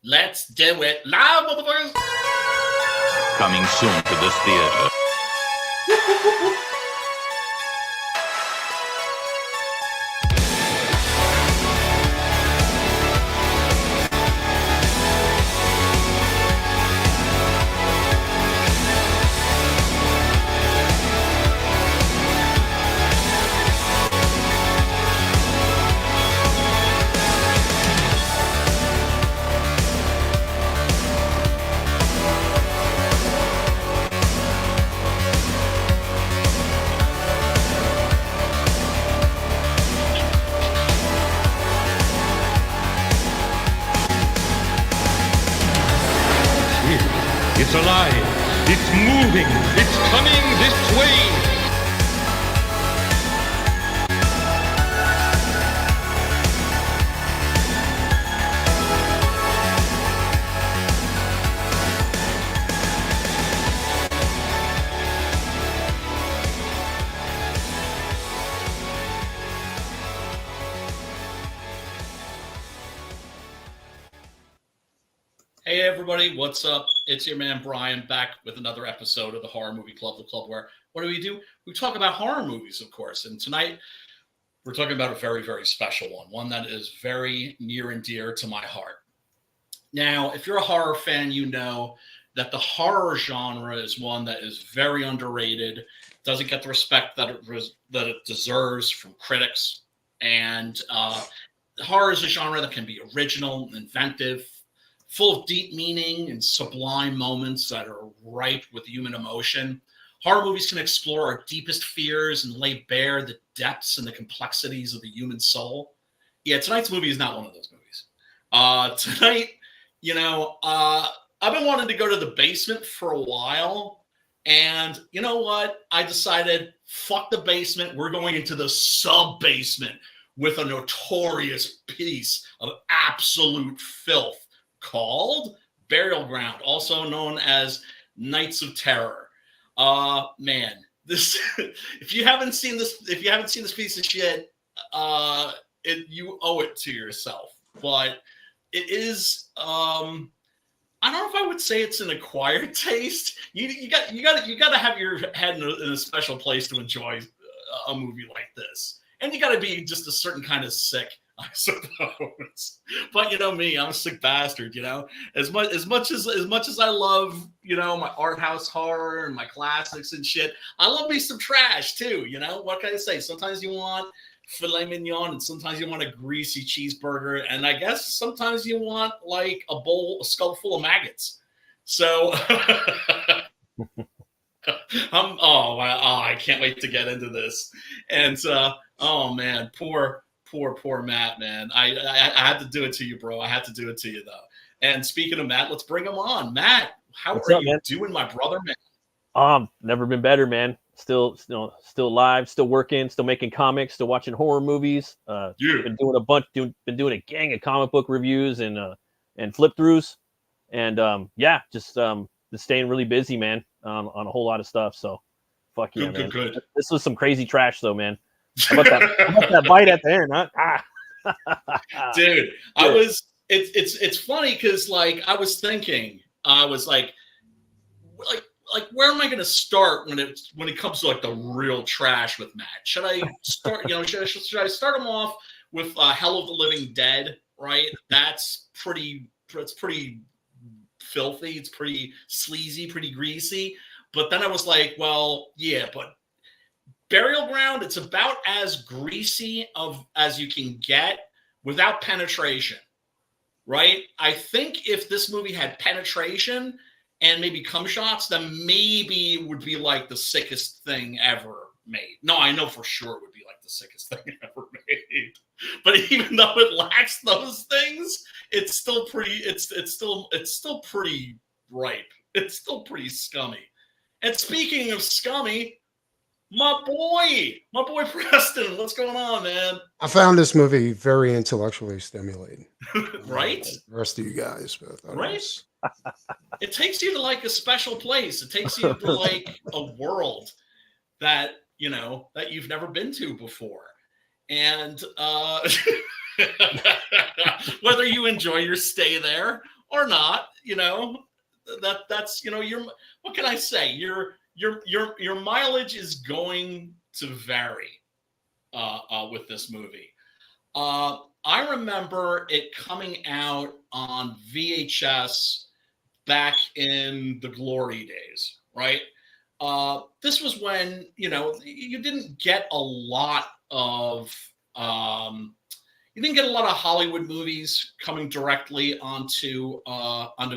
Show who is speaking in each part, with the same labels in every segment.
Speaker 1: Let's do it live, motherfuckers.
Speaker 2: Coming soon to this theater.
Speaker 3: It's alive. It's moving. It's coming this way.
Speaker 1: Hey everybody, what's up? It's your man Brian back with another episode of the Horror Movie Club, the club where what do? We talk about horror movies, of course. And tonight we're talking about a very, very special one that is very near and dear to my heart. Now, if you're a horror fan, you know that the horror genre is one that is very underrated, doesn't get the respect that it deserves from critics. And horror is a genre that can be original, inventive, full of deep meaning and sublime moments that are ripe with human emotion. Horror movies can explore our deepest fears and lay bare the depths and the complexities of the human soul. Yeah, tonight's movie is not one of those movies. Tonight, I've been wanting to go to the basement for a while. And you know what? I decided, fuck the basement. We're going into the sub-basement with a notorious piece of absolute filth called Burial Ground, also known as Nights of Terror. Man, this if you haven't seen this piece of shit, you owe it to yourself. But it is I don't know if I would say it's an acquired taste. You got to have your head in a special place to enjoy a movie like this, and you got to be just a certain kind of sick, I suppose. But you know me, I'm a sick bastard, As much as I love, my art house horror and my classics and shit, I love me some trash too, What can I say? Sometimes you want filet mignon and sometimes you want a greasy cheeseburger, and I guess sometimes you want like a skull full of maggots. So I can't wait to get into this. And oh man, poor Matt, man. I had to do it to you, bro. I had to do it to you, though. And speaking of Matt, let's bring him on. Matt, What's up, you doing, my brother, man?
Speaker 4: Never been better, man. Still live, still working, still making comics, still watching horror movies. Been doing a gang of comic book reviews and flip throughs, and just been staying really busy, man, on a whole lot of stuff. So, fuck yeah, man. Good. This was some crazy trash, though, man. How about that bite at the end, huh?
Speaker 1: Dude, it's funny because like I was thinking, I was like where am I going to start when it comes to like the real trash with Matt? Should I start? Should I start him off with Hell of the Living Dead? Right, that's pretty filthy. It's pretty sleazy, pretty greasy. But then I was like, well, yeah, but Burial Ground, it's about as greasy as you can get without penetration, right? I think if this movie had penetration and maybe cum shots, then maybe it would be like the sickest thing ever made. No, I know for sure it would be like the sickest thing ever made. But even though it lacks those things, it's still pretty. It's still pretty ripe. It's still pretty scummy. And speaking of scummy, my boy Preston, what's going on, man?
Speaker 5: I found this movie very intellectually stimulating.
Speaker 1: Right?
Speaker 5: The rest of you guys, but
Speaker 1: right? It takes you to like a special place. It takes you to like a world that you've never been to before. And whether you enjoy your stay there or not, that's what can I say? Your mileage is going to vary with this movie. I remember it coming out on VHS back in the glory days, right? This was when, you didn't get a lot of Hollywood movies coming directly onto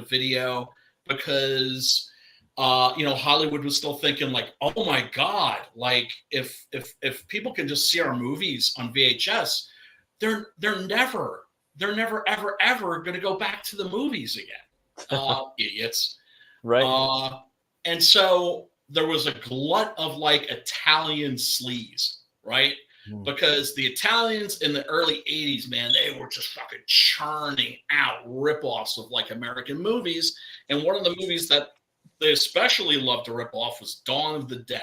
Speaker 1: video because Hollywood was still thinking like, oh my God, like if people can just see our movies on VHS, they're never ever going to go back to the movies again. Idiots.
Speaker 4: Right.
Speaker 1: And so there was a glut of like Italian sleaze, right? Because the Italians in the early 80s, man, they were just fucking churning out ripoffs of like American movies. And one of the movies that they especially loved to rip off was Dawn of the Dead,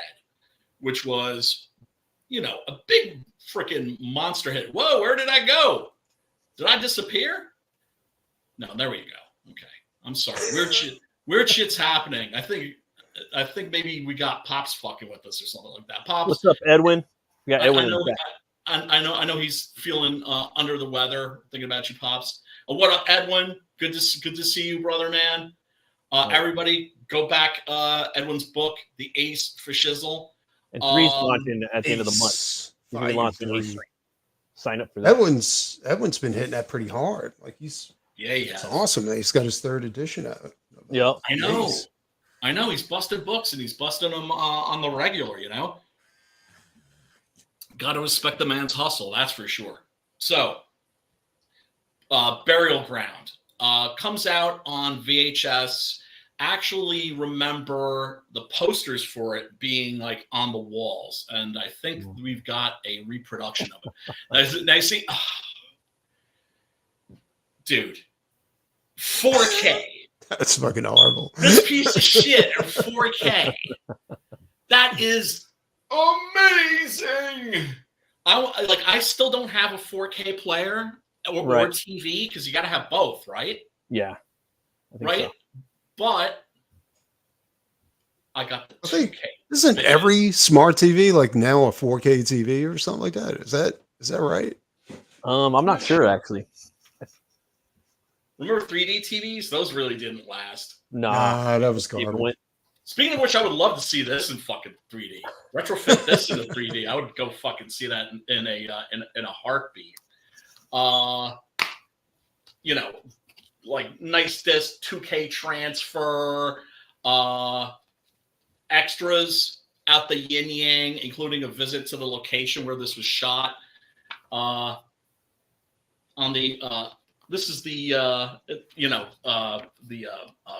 Speaker 1: which was, a big freaking monster hit. Whoa, where did I go? Did I disappear? No, there we go. Okay. I'm sorry. Weird shit's happening. I think maybe we got Pops fucking with us or something like that. Pops.
Speaker 4: What's up, Edwin? We got Edwin.
Speaker 1: I know he's feeling under the weather. Thinking about you, Pops. What up, Edwin? Good to see you, brother, man. Everybody, go back. Edwin's book, The Ace for Shizzle.
Speaker 4: And 3's launching at the end of the month. He's going to launch an Ace 3. Sign up for that.
Speaker 5: Edwin's been hitting that pretty hard. Like he's it's awesome. He's got his 3rd edition out.
Speaker 4: Yeah,
Speaker 1: I know. He's busted books and he's busting them on the regular. Got to respect the man's hustle, that's for sure. So, Burial Ground comes out on VHS. Actually, remember the posters for it being like on the walls, and I think we've got a reproduction of it. Now you see, dude, 4K.
Speaker 5: That's fucking horrible.
Speaker 1: This piece of shit in 4K. That is amazing. I still don't have a 4K player or TV because you got to have both, right?
Speaker 4: Yeah.
Speaker 1: Right. So. But I got the 2K.
Speaker 5: Isn't every smart TV like now a 4K TV or something like that? Is that right?
Speaker 4: I'm not sure actually.
Speaker 1: Remember 3D TVs? Those really didn't last.
Speaker 5: Nah, that was garbage.
Speaker 1: Speaking of which, I would love to see this in fucking 3D. Retrofit this into 3D. I would go fucking see that in a heartbeat. Like nice disc, 2K transfer, extras out the yin yang, including a visit to the location where this was shot. This is the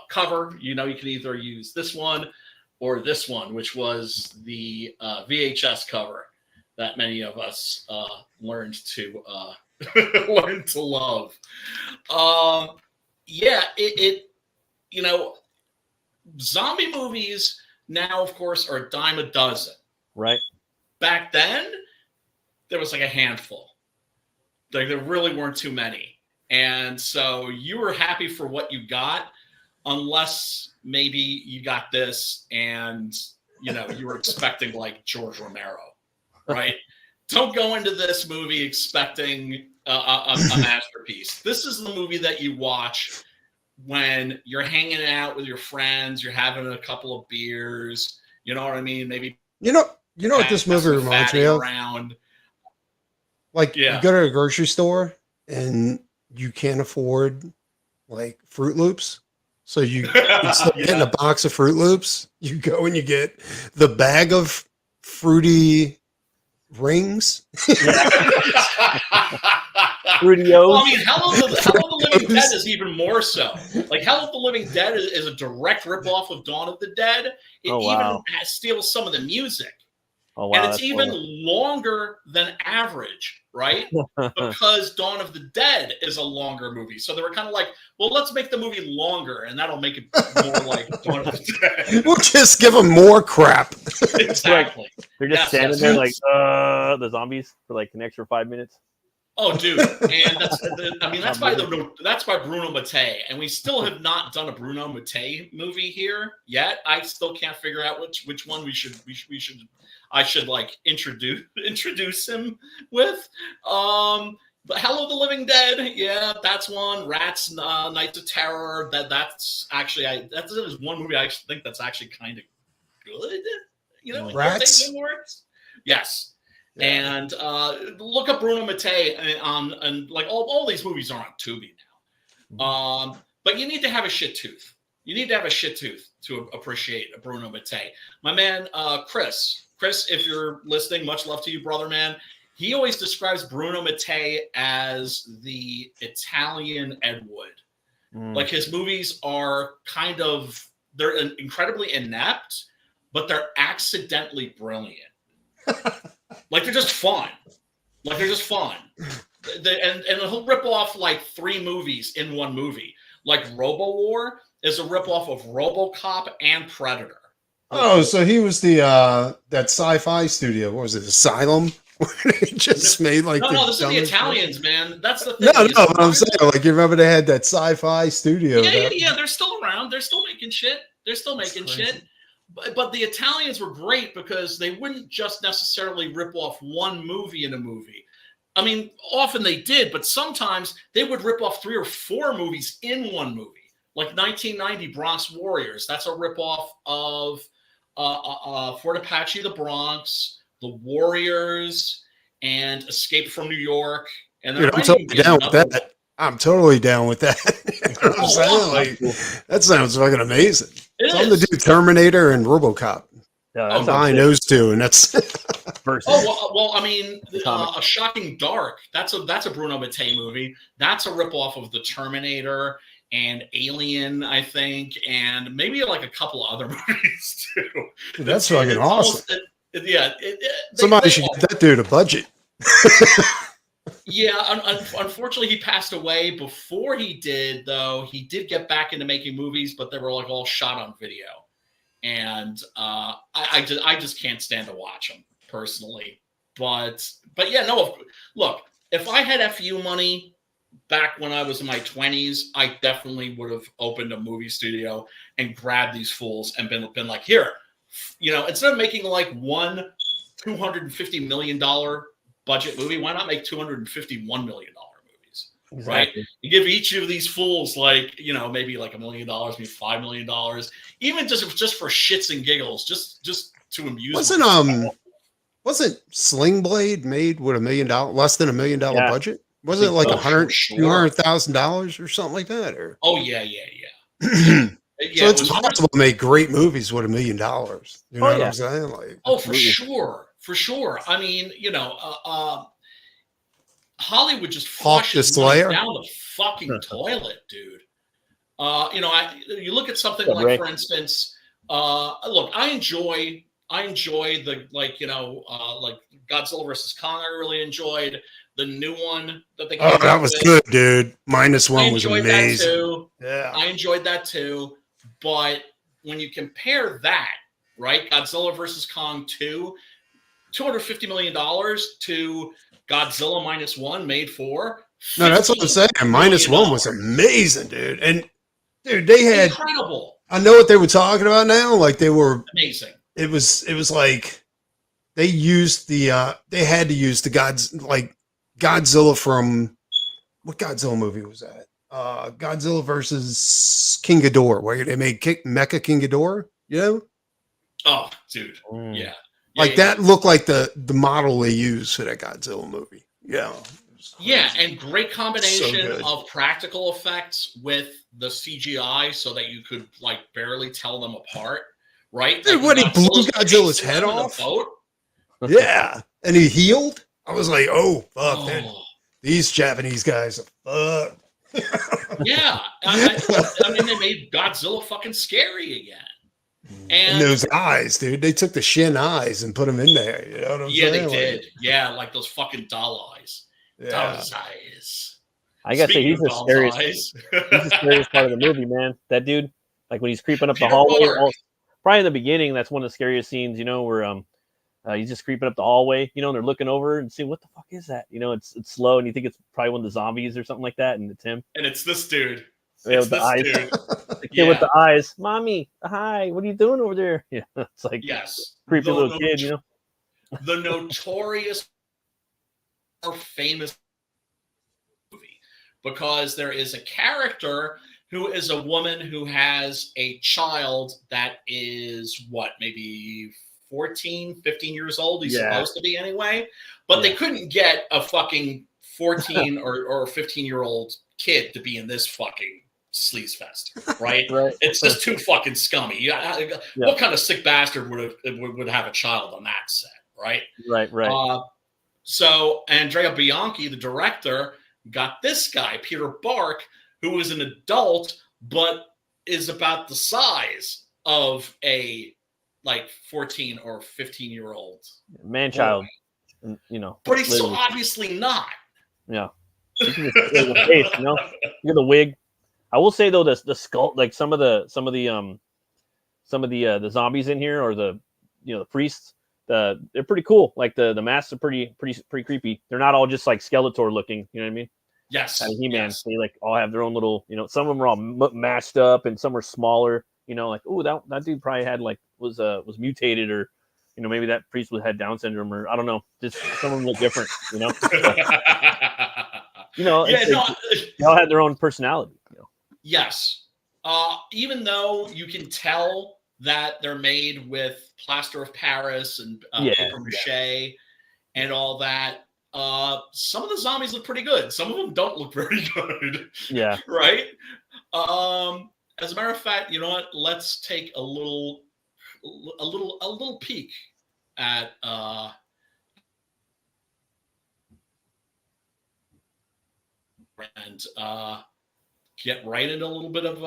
Speaker 1: cover. You can either use this one or this one, which was the VHS cover that many of us learned to love. Zombie movies now, of course, are a dime a dozen.
Speaker 4: Right.
Speaker 1: Back then, there was like a handful. Like there really weren't too many. And so you were happy for what you got, unless maybe you got this and, you were expecting like George Romero, right? Don't go into this movie expecting a masterpiece. This is the movie that you watch when you're hanging out with your friends, you're having a couple of beers, you know what I mean? Maybe
Speaker 5: you know what this movie reminds me of? Like you go to a grocery store and you can't afford like Fruit Loops. So you instead of getting a box of Fruit Loops, you go and you get the bag of fruity rings.
Speaker 4: Fruity-O's.
Speaker 1: Well, I mean, Hell of the Living Dead is even more so. Like Hell of the Living Dead is a direct ripoff of Dawn of the Dead. It even steals some of the music.
Speaker 4: Oh, wow,
Speaker 1: and it's even longer than average, right? Because Dawn of the Dead is a longer movie. So they were kind of like, well, let's make the movie longer, and that'll make it more like Dawn of the Dead.
Speaker 5: We'll just give them more crap.
Speaker 1: Exactly.
Speaker 4: They're just standing there like, the zombies for like an extra 5 minutes.
Speaker 1: Oh, dude, and that's by Bruno Mattei, and we still have not done a Bruno Mattei movie here yet. I still can't figure out which one I should like introduce him with. But Hello the Living Dead, yeah, that's one. Rats, Nights of Terror. That's actually that's one movie I think that's actually kind of good. You know,
Speaker 5: Rats.
Speaker 1: Yes. Yeah. And look up Bruno Mattei on like all these movies are on Tubi now. But you need to have a shit tooth. You need to have a shit tooth to appreciate a Bruno Mattei. My man, Chris, if you're listening, much love to you, brother, man. He always describes Bruno Mattei as the Italian Ed Wood. Like his movies are they're incredibly inept, but they're accidentally brilliant. Like they're just fun. And he'll rip off like 3 movies in one movie. Like Robo War is a rip off of RoboCop and Predator.
Speaker 5: Oh, so he was the that sci-fi studio. What was it? Asylum? He just made like
Speaker 1: no, this is the Italians, man. That's the thing.
Speaker 5: No, but I'm saying, like, you remember they had that sci-fi studio.
Speaker 1: Yeah. They're still around. They're still making shit. But the Italians were great because they wouldn't just necessarily rip off one movie in a movie. I mean, often they did, but sometimes they would rip off 3 or 4 movies in one movie. Like 1990 Bronx Warriors. That's a ripoff of Fort Apache, The Bronx, The Warriors, and Escape from New York. And
Speaker 5: dude, I'm totally down with that. One. I'm totally down with that. That sounds fucking amazing. So I'm the dude Terminator and RoboCop.
Speaker 4: Yeah,
Speaker 5: behind those two, and that's.
Speaker 1: Well, I mean, A Shocking Dark. That's a Bruno Mattei movie. That's a ripoff of the Terminator and Alien, I think, and maybe like a couple of other movies too.
Speaker 5: Dude, that's fucking awesome.
Speaker 1: Somebody
Speaker 5: should get that dude a budget.
Speaker 1: Yeah, unfortunately, he passed away before he did. Though he did get back into making movies, but they were like all shot on video, and I just can't stand to watch them personally. But yeah, no. Look, if I had FU money back when I was in my 20s, I definitely would have opened a movie studio and grabbed these fools and been like, here, you know, instead of making like one $250 million budget movie, why not make $251 million movies? Exactly. Right? You give each of these fools like, you know, maybe like $1 million, maybe $5 million, even just for shits and giggles, just to amuse.
Speaker 5: Wasn't Sling Blade made with $1 million, less than $1 million budget? Wasn't it like $200,000 or something like that? Or
Speaker 1: yeah.
Speaker 5: So it's possible to make great movies with $1 million. You know what I'm saying? Like,
Speaker 1: for sure. I mean, you know, Hollywood just flushes money down the fucking toilet, dude. You know, you look at something like, for instance, look, I enjoy the, like, you know, like Godzilla vs. Kong. I really enjoyed the new one that they came out
Speaker 5: that was good, dude. -1 was amazing.
Speaker 1: Yeah, I enjoyed that too. But when you compare that, right, Godzilla vs. Kong 2, $250 million to Godzilla -1 made for.
Speaker 5: No, that's what I'm saying. -1 was amazing, dude. And dude, they had
Speaker 1: incredible.
Speaker 5: I know what they were talking about now. Like they were
Speaker 1: amazing.
Speaker 5: It was like they used they had to use the Godzilla from what Godzilla movie was that? Godzilla versus King Ghidorah, where they made Mecha King Ghidorah, you know?
Speaker 1: Oh, dude. Yeah.
Speaker 5: Like that looked like the model they used for that Godzilla movie. Yeah.
Speaker 1: Yeah, and great combination of practical effects with the CGI so that you could like barely tell them apart, right?
Speaker 5: Dude,
Speaker 1: like
Speaker 5: when he blew Godzilla's head off. Yeah. And he healed. I was like, oh, fuck. These Japanese guys are fucked.
Speaker 1: Yeah. I mean, they made Godzilla fucking scary again.
Speaker 5: And those eyes, dude. They took the Shin eyes and put them in there. You know what I'm saying?
Speaker 1: Yeah, they did. Yeah, like those fucking doll eyes.
Speaker 5: Yeah.
Speaker 1: Those eyes.
Speaker 4: I gotta say, he's the scariest. He's the scariest part of the movie, man. That dude, like when he's creeping up the hallway. Probably in the beginning, that's one of the scariest scenes, you know, where He's just creeping up the hallway, and they're looking over and seeing what the fuck is that? It's slow, and you think it's probably one of the zombies or something like that, and it's him.
Speaker 1: And it's this dude.
Speaker 4: Yeah,
Speaker 1: It's
Speaker 4: with the
Speaker 1: this
Speaker 4: eyes.
Speaker 1: dude.
Speaker 4: The kid with the eyes. Mommy, hi, what are you doing over there? Yeah, it's like creepy little kid,
Speaker 1: The notorious or famous movie, because there is a character who is a woman who has a child that is maybe 14, 15 years old. He's supposed to be anyway, but they couldn't get a fucking 14 or 15-year-old kid to be in this fucking sleaze fest, right?
Speaker 4: Right.
Speaker 1: It's just too fucking scummy. What kind of sick bastard would have a child on that set, right?
Speaker 4: Right.
Speaker 1: So Andrea Bianchi, the director, got this guy, Peter Burke, who is an adult, but is about the size of a 14 or 15-year-old
Speaker 4: man-child,
Speaker 1: But he's so obviously not.
Speaker 4: Yeah. You can just feel the face, You're the wig. I will say though, the skull, like some of the zombies in here, or the priests, they're pretty cool. Like the masks are pretty creepy. They're not all just like Skeletor looking. You know what I mean?
Speaker 1: Yes.
Speaker 4: And He-Man, they like all have their own little. Some of them are all mashed up, and some are smaller. Like, oh, that dude probably had was mutated, or maybe that priest had Down syndrome, or I don't know. Just some of them look different. They all had their own personality.
Speaker 1: Yes. Even though you can tell that they're made with plaster of Paris and paper mache and all that, some of the zombies look pretty good. Some of them don't look very good.
Speaker 4: Yeah.
Speaker 1: Right? As a matter of fact, you know what? Let's take a little peek at and get right into a little bit of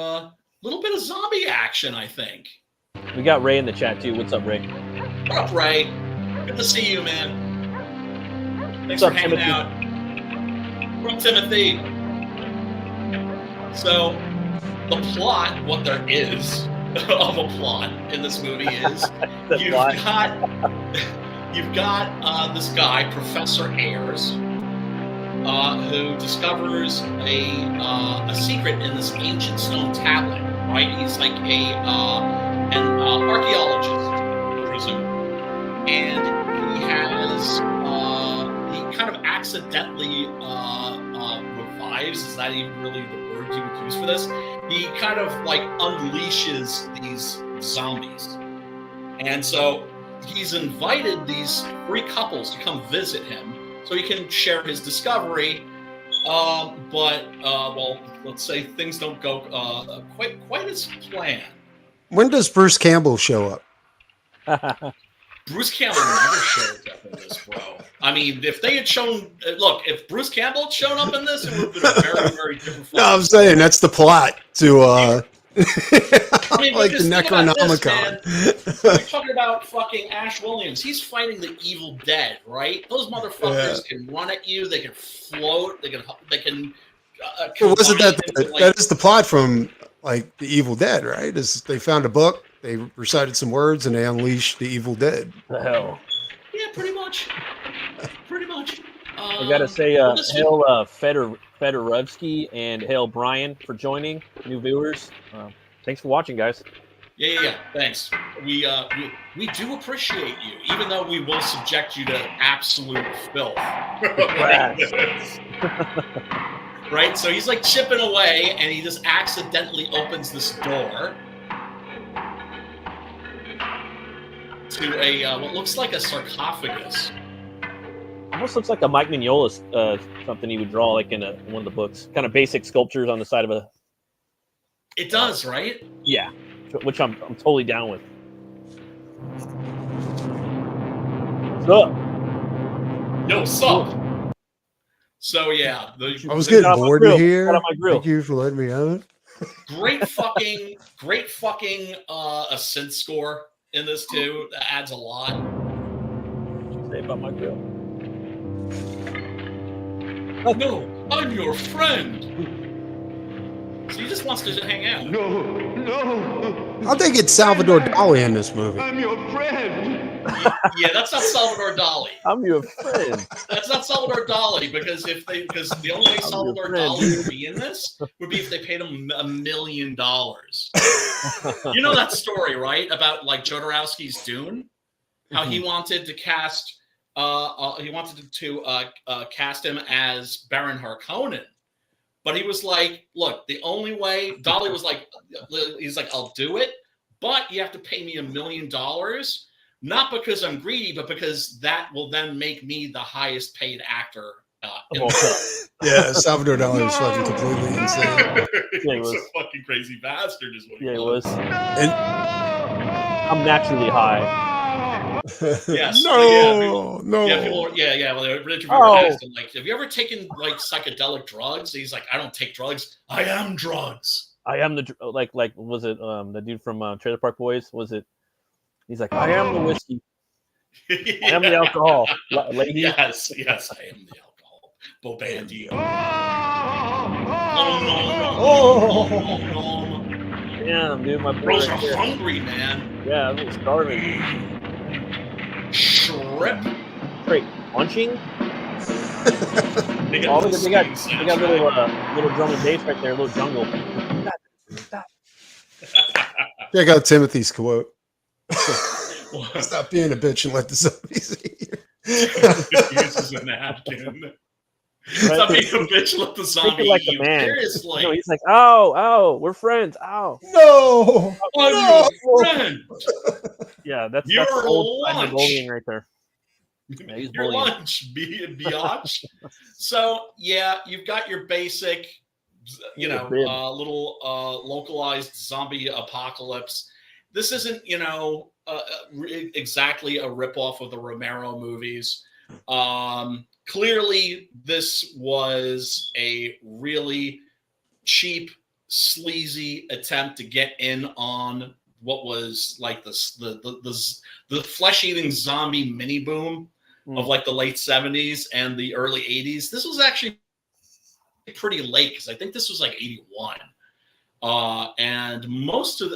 Speaker 1: zombie action, I think.
Speaker 4: We got Ray in the chat too. What's up, Ray?
Speaker 1: What up, Ray? Good to see you, man. Thanks for hanging out. What up, Timothy? So, the plot, what there is of a plot in this movie is you've got this guy, Professor Earls, who discovers a secret in this ancient stone tablet. Right? He's like an archaeologist, presumably, and he kind of accidentally revives. Is that even really the word you would use for this? He kind of unleashes these zombies, and so he's invited these 3 couples to come visit him so he can share his discovery. But let's say things don't go quite as planned.
Speaker 5: When does Bruce Campbell show up?
Speaker 1: Bruce Campbell never shows up in this, bro. I mean, if they had if Bruce Campbell had shown up in this, it would have been a very, very different film.
Speaker 5: No, I'm saying that's the plot to the Necronomicon.
Speaker 1: We're talking about fucking Ash Williams. He's fighting the evil dead, right? Those motherfuckers can run at you. They can float. They can.
Speaker 5: Wasn't that is the plot from the Evil Dead, right? Is they found a book, they recited some words, and they unleashed the evil dead.
Speaker 4: The hell.
Speaker 1: Yeah, pretty much.
Speaker 4: I gotta say, hail Fedorowski and hail Brian for joining, new viewers. Thanks for watching, guys.
Speaker 1: Yeah. Thanks. We do appreciate you, even though we will subject you to absolute filth. Right? So he's chipping away, and he just accidentally opens this door to a what looks like a sarcophagus.
Speaker 4: Almost looks like a Mike Mignola something he would draw in one of the books. Kind of basic sculptures on the side of a.
Speaker 1: It does, right?
Speaker 4: Yeah, which I'm totally down with. What's up?
Speaker 1: Yo, what's up? So yeah,
Speaker 5: I was getting bored in here.
Speaker 4: Thank
Speaker 5: you for letting me out.
Speaker 1: Great fucking synth score in this too. That adds a lot.
Speaker 4: What you say about my grill?
Speaker 1: No, I'm your friend. So he just wants to hang out.
Speaker 3: No.
Speaker 5: I'll take it Salvador Dali in this movie.
Speaker 3: I'm your friend.
Speaker 1: Yeah, that's not Salvador Dali.
Speaker 4: I'm your friend.
Speaker 1: That's not Salvador Dali because the only way Salvador Dali would be in this would be if they paid him $1 million. You know that story, right? About like Jodorowsky's Dune, how he wanted to cast cast him as Baron Harkonnen. But he was like, look, the only way Dali was like, he's like, I'll do it, but you have to pay me $1 million, not because I'm greedy, but because that will then make me the highest paid actor.
Speaker 5: Yeah, Salvador Dali was fucking completely insane.
Speaker 4: Yeah, he was
Speaker 1: a fucking crazy bastard, is what he
Speaker 4: Yeah,
Speaker 1: was.
Speaker 4: it was.
Speaker 5: And
Speaker 4: I'm naturally high.
Speaker 1: Yes.
Speaker 5: no.
Speaker 1: Yeah, people. Yeah. Well, the interviewer asked him, like, "Have you ever taken like psychedelic drugs?" And he's like, "I don't take drugs. I am drugs."
Speaker 4: I am the like was it the dude from Trailer Park Boys? Was it? He's like, I am the whiskey. I am the alcohol. Lady.
Speaker 1: Yes, I am the alcohol. Bobandy.
Speaker 4: Damn, dude, my
Speaker 1: Bros
Speaker 4: brain.
Speaker 1: are hungry, man.
Speaker 4: Yeah, I'm starving.
Speaker 1: Shrimp.
Speaker 4: Great. Munching?
Speaker 1: They
Speaker 4: Oh,
Speaker 1: got,
Speaker 4: they got little drum and bass right there, little jungle.
Speaker 5: check out Timothy's quote. Stop being a bitch and let the zombies eat you.
Speaker 1: Uses a napkin. Stop being a bitch, let the zombie
Speaker 4: like
Speaker 1: eat you.
Speaker 4: the man.
Speaker 1: Seriously.
Speaker 4: No, he's like, oh, we're friends. Oh.
Speaker 5: No.
Speaker 1: I'm your friend.
Speaker 4: Yeah, that's
Speaker 1: Your
Speaker 4: old
Speaker 1: lunch.
Speaker 4: bullying right there. Yeah, he's
Speaker 1: Your
Speaker 4: bullying.
Speaker 1: lunch, biatch. So yeah, you've got your basic, little localized zombie apocalypse. This isn't, exactly a ripoff of the Romero movies. Clearly, this was a really cheap, sleazy attempt to get in on what was like the flesh-eating zombie mini boom of like the late 70s and the early 80s. This was actually pretty late because I think this was like 81. And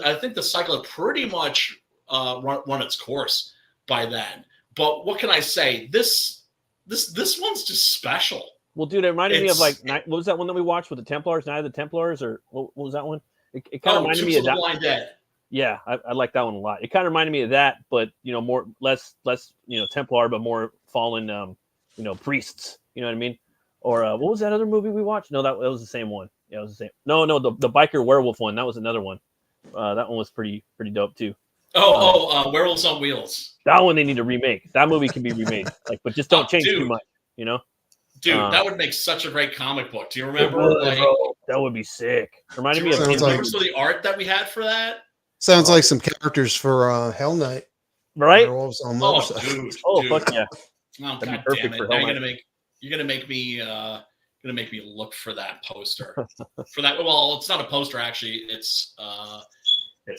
Speaker 1: I think the cycle had pretty much run its course by then. But what can I say? This one's just special.
Speaker 4: Well, dude, it reminded me of like, what was that one that we watched with the Templars, Night of the Templars, or what was that one? It kind of reminded me of that.
Speaker 1: Blind Dead.
Speaker 4: Yeah, I like that one a lot. It kind of reminded me of that, but less Templar, but more fallen, priests. You know what I mean? Or what was that other movie we watched? No, that was the same one. Yeah, it was the same. No, the biker werewolf one. That was another one. That one was pretty dope too.
Speaker 1: Werewolves on Wheels.
Speaker 4: That one they need to remake. That movie can be remade, but just don't change too much.
Speaker 1: Dude, that would make such a great comic book. Do you remember?
Speaker 4: That would be sick. Reminded me of.
Speaker 1: Remember some of the art that we had for that?
Speaker 5: Sounds like some characters for Hell Night.
Speaker 4: Right?
Speaker 5: Werewolves on motorcycles.
Speaker 1: Dude.
Speaker 4: Fuck yeah!
Speaker 1: Oh,
Speaker 4: That'd be
Speaker 1: God
Speaker 4: perfect
Speaker 1: damn it!
Speaker 4: for
Speaker 1: Now
Speaker 4: Hell
Speaker 1: you're gonna make me look for that poster. For that, well, it's not a poster actually. It's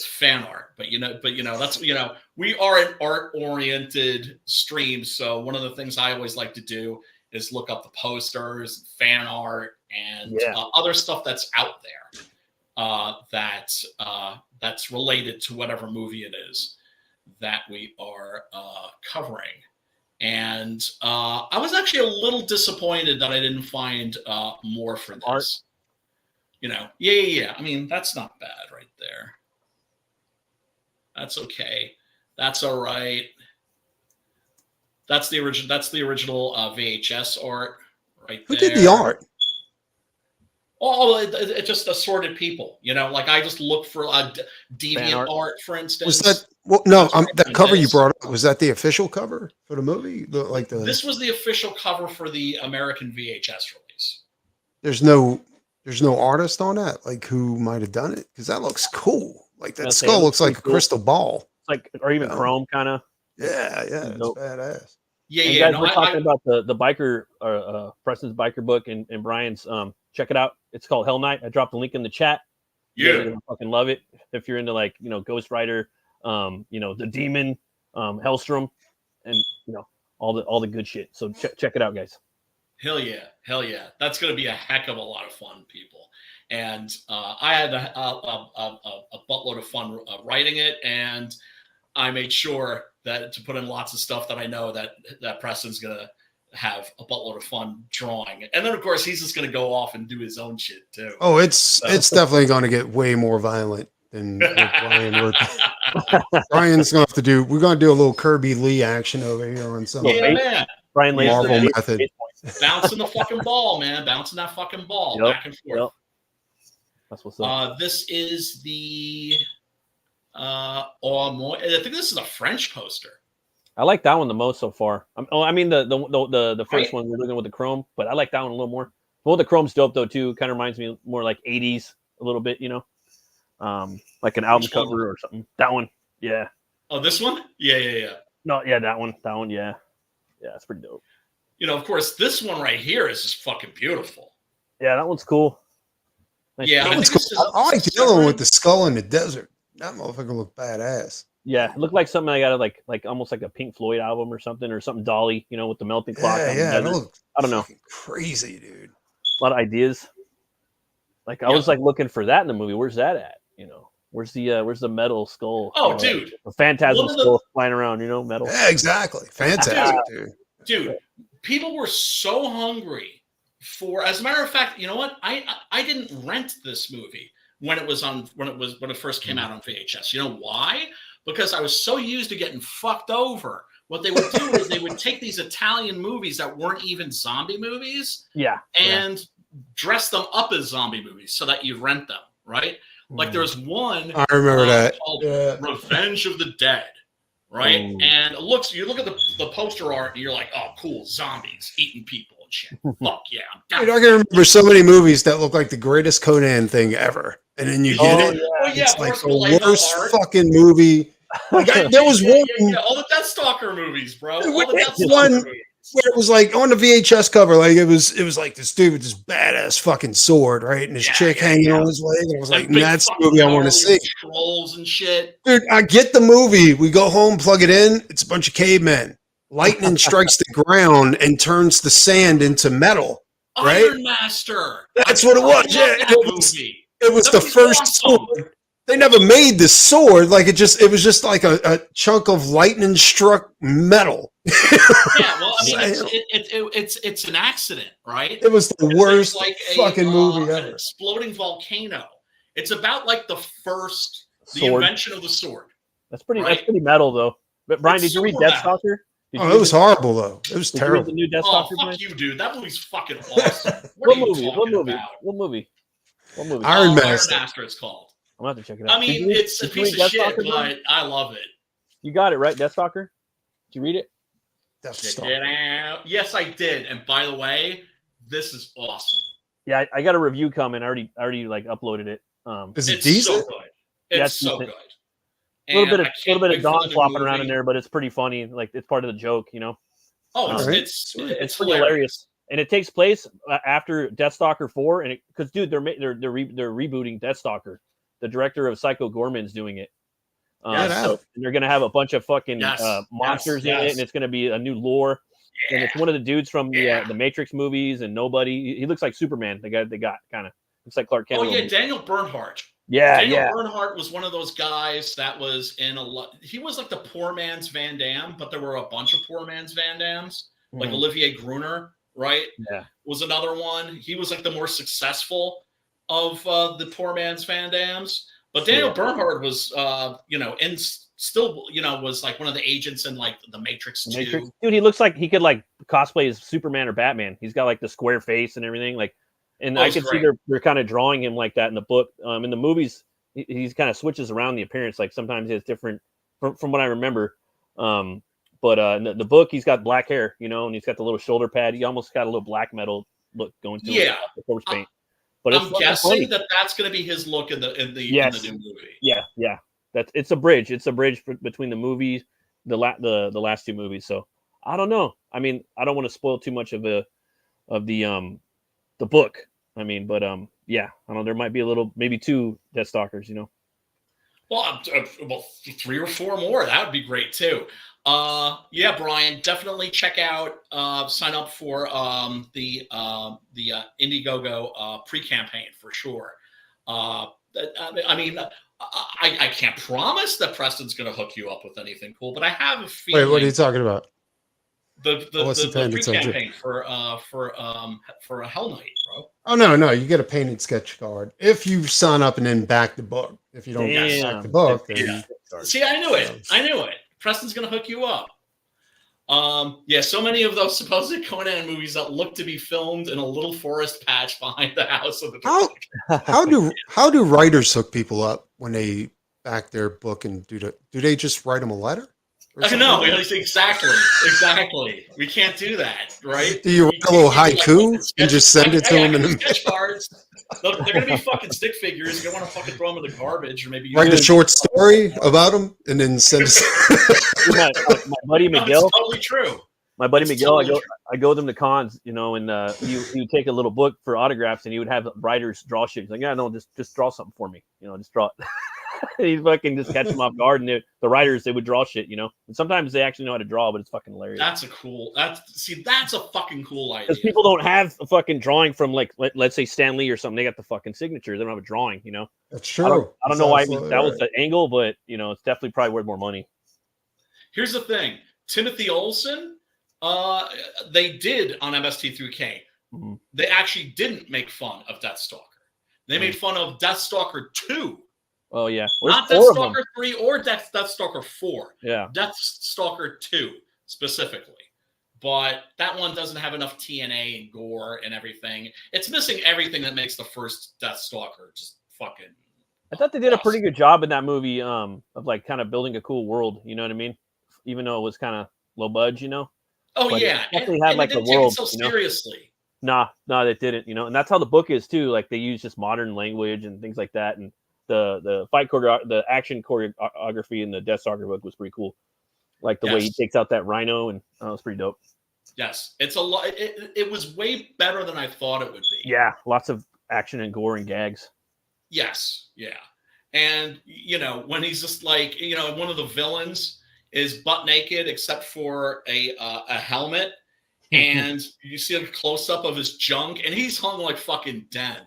Speaker 1: fan art, but that's we are an art-oriented stream. So one of the things I always like to do is look up the posters, fan art, and other stuff that's out there that's related to whatever movie it is that we are covering. And I was actually a little disappointed that I didn't find more for this.
Speaker 4: Art.
Speaker 1: Yeah. I mean, that's not bad right there. That's okay. That's all right. That's the original VHS art right there.
Speaker 5: Who did the art?
Speaker 1: Oh, it's just assorted people. Like I just look for deviant art, for instance.
Speaker 5: Was that? Well, no, that cover you brought up, was that the official cover for the movie? This
Speaker 1: was the official cover for the American VHS release.
Speaker 5: There's no artist on that, like who might have done it, because that looks cool. Like that skull looks like a crystal ball,
Speaker 4: or even chrome kind of.
Speaker 5: Yeah, it's badass.
Speaker 4: Yeah. Guys, we're talking about the biker, Preston's biker book, and Brian's. Check it out. It's called Hell Night. I dropped the link in the chat. You're gonna fucking love it if you're into Ghost Rider, the Demon, Hellstrom, and all the good shit. So check it out, guys.
Speaker 1: Hell yeah. That's gonna be a heck of a lot of fun, people. And I had a buttload of fun writing it, and I made sure that to put in lots of stuff that I know that Preston's gonna have a buttload of fun drawing. And then of course he's just gonna go off and do his own shit too.
Speaker 5: Oh, it's definitely going to get way more violent than what Brian worked. Brian's gonna have to do. We're gonna do a little Kirby Lee action over here on some
Speaker 1: Man.
Speaker 4: Brian Lee
Speaker 5: Marvel method.
Speaker 1: Bouncing the fucking ball, man. Bouncing that fucking ball back and forth.
Speaker 4: Yep. That's what's up.
Speaker 1: This is the I think this is a French poster.
Speaker 4: I like that one the most so far. I mean the first one we're looking with the chrome, but I like that one a little more. Well, the chrome's dope though too. Kind of reminds me more like 80s a little bit, you know, like an album cover or something. That one, yeah.
Speaker 1: Oh, this one? Yeah.
Speaker 4: No, yeah, that one, yeah. It's pretty dope.
Speaker 1: You know, of course, this one right here is just fucking beautiful.
Speaker 4: Yeah, that one's cool. Nice.
Speaker 1: Yeah,
Speaker 5: That one's cool. I like the other one with the skull in the desert. That motherfucker look badass.
Speaker 4: Yeah, it looked like something I got like almost like a Pink Floyd album or something Dolly, you know, with the melting clock.
Speaker 5: Yeah,
Speaker 4: I don't know.
Speaker 5: Crazy, dude.
Speaker 4: A lot of ideas. Like I was like looking for that in the movie. Where's that at? You know, where's the metal skull?
Speaker 1: Oh,
Speaker 4: you know,
Speaker 1: dude,
Speaker 4: the phantasm skull flying around. You know, metal.
Speaker 5: Yeah, exactly. Fantastic,
Speaker 1: dude. People were so hungry for. As a matter of fact, you know what? I didn't rent this movie when it first came out on VHS. You know why? Because I was so used to getting fucked over. What they would do is they would take these Italian movies that weren't even zombie movies, and dress them up as zombie movies so that you rent them, right? Like there's one
Speaker 5: I remember that
Speaker 1: called Revenge of the Dead, right? And you look at the poster art and you're like, oh, cool, zombies eating people and shit. Fuck yeah.
Speaker 5: Dude, I can remember so many movies that look like the greatest Conan thing ever. And then you get it. It's like the worst fucking movie. Like there was one.
Speaker 1: All the Deathstalker movies, bro. All the
Speaker 5: One
Speaker 1: Deathstalker movies.
Speaker 5: where it was like on the VHS cover, like it was like this dude with this badass fucking sword, right? And this chick hanging on his leg. And I was like, that's the movie I want to see.
Speaker 1: Trolls and shit.
Speaker 5: Dude, I get the movie. We go home, plug it in. It's a bunch of cavemen. Lightning strikes the ground and turns the sand into metal. Right?
Speaker 1: Iron Master.
Speaker 5: That's what it was. Yeah, it was the first sword. They never made this sword. Like it was just like a chunk of lightning struck metal.
Speaker 1: Yeah, well, I mean, it's an accident, right?
Speaker 5: It was the worst fucking movie ever.
Speaker 1: An exploding volcano. It's about like the
Speaker 4: sword.
Speaker 1: invention of the sword.
Speaker 4: That's pretty metal though. But Brian, did you read Deathstalker?
Speaker 5: It was horrible though. It was terrible.
Speaker 4: The new Deathstalker.
Speaker 1: Oh, fuck you, dude. That movie's fucking awesome.
Speaker 4: What movie?
Speaker 5: Iron Master.
Speaker 1: It's called.
Speaker 4: I'm gonna have to check it out.
Speaker 1: I mean, it's a piece of shit, but I love it.
Speaker 4: You got it right, Deathstalker. Did you read it?
Speaker 5: Deathstalker.
Speaker 1: Yes, I did. And by the way, this is awesome.
Speaker 4: Yeah, I got a review coming. I already like uploaded it.
Speaker 5: Is it decent?
Speaker 1: So good. It's so good.
Speaker 4: A little bit of Dawn flopping around in there, but it's pretty funny. Like it's part of the joke, you know.
Speaker 1: Oh, it's
Speaker 4: pretty hilarious. And it takes place after Deathstalker 4, and because dude, they're rebooting Deathstalker. The director of Psycho Gorman's doing it. So they're gonna have a bunch of fucking monsters in it, and it's gonna be a new lore. Yeah. And it's one of the dudes from the Matrix movies and Nobody. He looks like Superman. The guy they got kind of looks like Clark Kent.
Speaker 1: Oh yeah, Daniel Bernhardt.
Speaker 4: Daniel
Speaker 1: Bernhardt was one of those guys that was in a lot. He was like the poor man's Van Damme, but there were a bunch of poor man's Van Dammes, like Olivier Gruner, right? Yeah, was another one. He was like the more successful of the poor man's Van Dammes. But Daniel Bernhardt was, was like one of the agents in like the Matrix 2.
Speaker 4: Dude, he looks like he could like cosplay as Superman or Batman. He's got like the square face and everything. Like, and I can see they're kind of drawing him like that in the book. In the movies, he's kind of switches around the appearance. Like sometimes he has different, from what I remember. But in the book, he's got black hair, and he's got the little shoulder pad. He almost got a little black metal look going to it. The corpse paint. But
Speaker 1: I'm guessing that's going to be his look in the new movie.
Speaker 4: Yeah. It's a bridge. It's a bridge between the movies, the last two movies. So I don't know. I mean, I don't want to spoil too much of the book. I mean, but I don't know. There might be maybe 2 Deathstalkers.
Speaker 1: Well, 3 or 4 more. That would be great too. Brian, definitely check out, sign up for the Indiegogo pre-campaign for sure. I mean, I can't promise that Preston's going to hook you up with anything cool, but I have a feeling.
Speaker 5: Wait, what are you talking about?
Speaker 1: The pre-campaign for a Hell Knight, bro.
Speaker 5: Oh no, you get a painted sketch card if you sign up and then back the book. If you don't back the book, then
Speaker 1: see, I knew it. Preston's gonna hook you up. So many of those supposed Conan movies that look to be filmed in a little forest patch behind the house of the.
Speaker 5: How do writers hook people up when they back their book and do they just write them a letter?
Speaker 1: No, exactly. We can't do that, right?
Speaker 5: Do you write a little haiku and just send it to them?
Speaker 1: In sketch cards. They're going to be fucking stick figures. You don't want to fucking throw them in the garbage, or maybe
Speaker 5: write a short story about them and then send it.
Speaker 4: my buddy Miguel.
Speaker 1: It's totally true.
Speaker 4: My buddy Miguel, I go with him to cons, and he would take a little book for autographs, and he would have writers draw shit. He's like, yeah, no, just draw something for me, just draw it. He'd fucking just catch them off guard, and the writers, they would draw shit, and sometimes they actually know how to draw, but it's fucking hilarious.
Speaker 1: That's a fucking cool idea.
Speaker 4: Because people don't have a fucking drawing from, like, let's say Stan Lee or something. They got the fucking signature. They don't have a drawing,
Speaker 5: That's true.
Speaker 4: I don't know why that was the angle, but it's definitely probably worth more money.
Speaker 1: Here's the thing: Timothy Olsen, they did on MST3K. Mm-hmm. They actually didn't make fun of Deathstalker. They made fun of Deathstalker 2.
Speaker 4: Oh, yeah.
Speaker 1: Not Deathstalker 3 or Deathstalker 4.
Speaker 4: Yeah.
Speaker 1: Deathstalker 2 specifically. But that one doesn't have enough TNA and gore and everything. It's missing everything that makes the first Deathstalker just fucking
Speaker 4: I thought they did a pretty good job in that movie of like kind of building a cool world, you know what I mean? Even though it was kind of low budge,
Speaker 1: Oh,
Speaker 4: but
Speaker 1: yeah.
Speaker 4: Definitely had like
Speaker 1: the
Speaker 4: world.
Speaker 1: Take it so seriously.
Speaker 4: Nah, they didn't, and that's how the book is too. Like they use just modern language and things like that. And the fight the action choreography in the Deathstalker book was pretty cool. Like the way he takes out that rhino, and it's pretty dope.
Speaker 1: Yes, it's a lot. It was way better than I thought it would be.
Speaker 4: Yeah, lots of action and gore and gags.
Speaker 1: Yes, yeah, and when he's just like one of the villains is butt naked except for a helmet, and you see a close up of his junk, and he's hung like fucking Den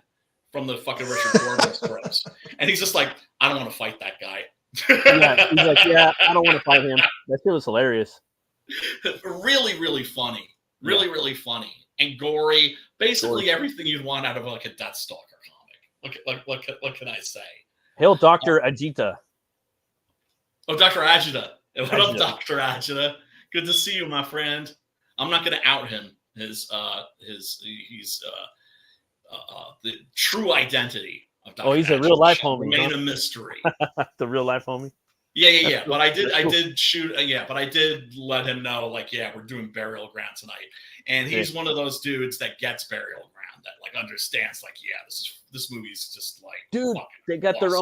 Speaker 1: from the fucking Richard Corbin scripts, and he's just like, I don't want to fight that guy.
Speaker 4: Yeah, he's like, yeah, I don't want to fight him. That shit was hilarious.
Speaker 1: Really, really funny. Really funny and gory. Basically everything you'd want out of like a Deathstalker comic. What can I say?
Speaker 4: Hail Dr. Ajita.
Speaker 1: Oh, Dr. Ajita. What up, Dr. Ajita? Good to see you, my friend. I'm not going to out him. He's the true identity of Dr.
Speaker 4: He's a real life homie.
Speaker 1: Remain a mystery.
Speaker 4: The real life homie.
Speaker 1: Yeah. But I did shoot. But I did let him know, like, yeah, we're doing Burial Ground tonight, and he's one of those dudes that gets Burial Ground, that like understands, like, yeah, this movie's just like,
Speaker 4: dude, they got their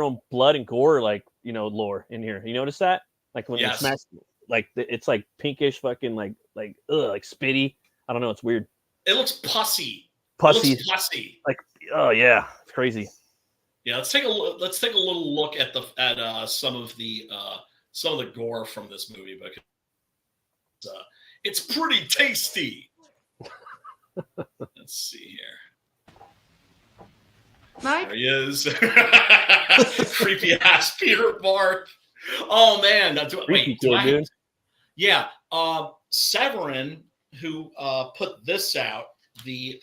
Speaker 4: own blood and gore, like, lore in here. You notice that? Like when they smash, like it's like pinkish, fucking like spitty. I don't know. It's weird.
Speaker 1: It looks pussy.
Speaker 4: Pussy.
Speaker 1: Like,
Speaker 4: oh yeah, it's crazy.
Speaker 1: Yeah, let's take a little look at some of the gore from this movie, because it's pretty tasty. Let's see here.
Speaker 6: Mike?
Speaker 1: There he is. Creepy ass Peter Bark. Oh man, dude. Yeah, Severin, who put this out, the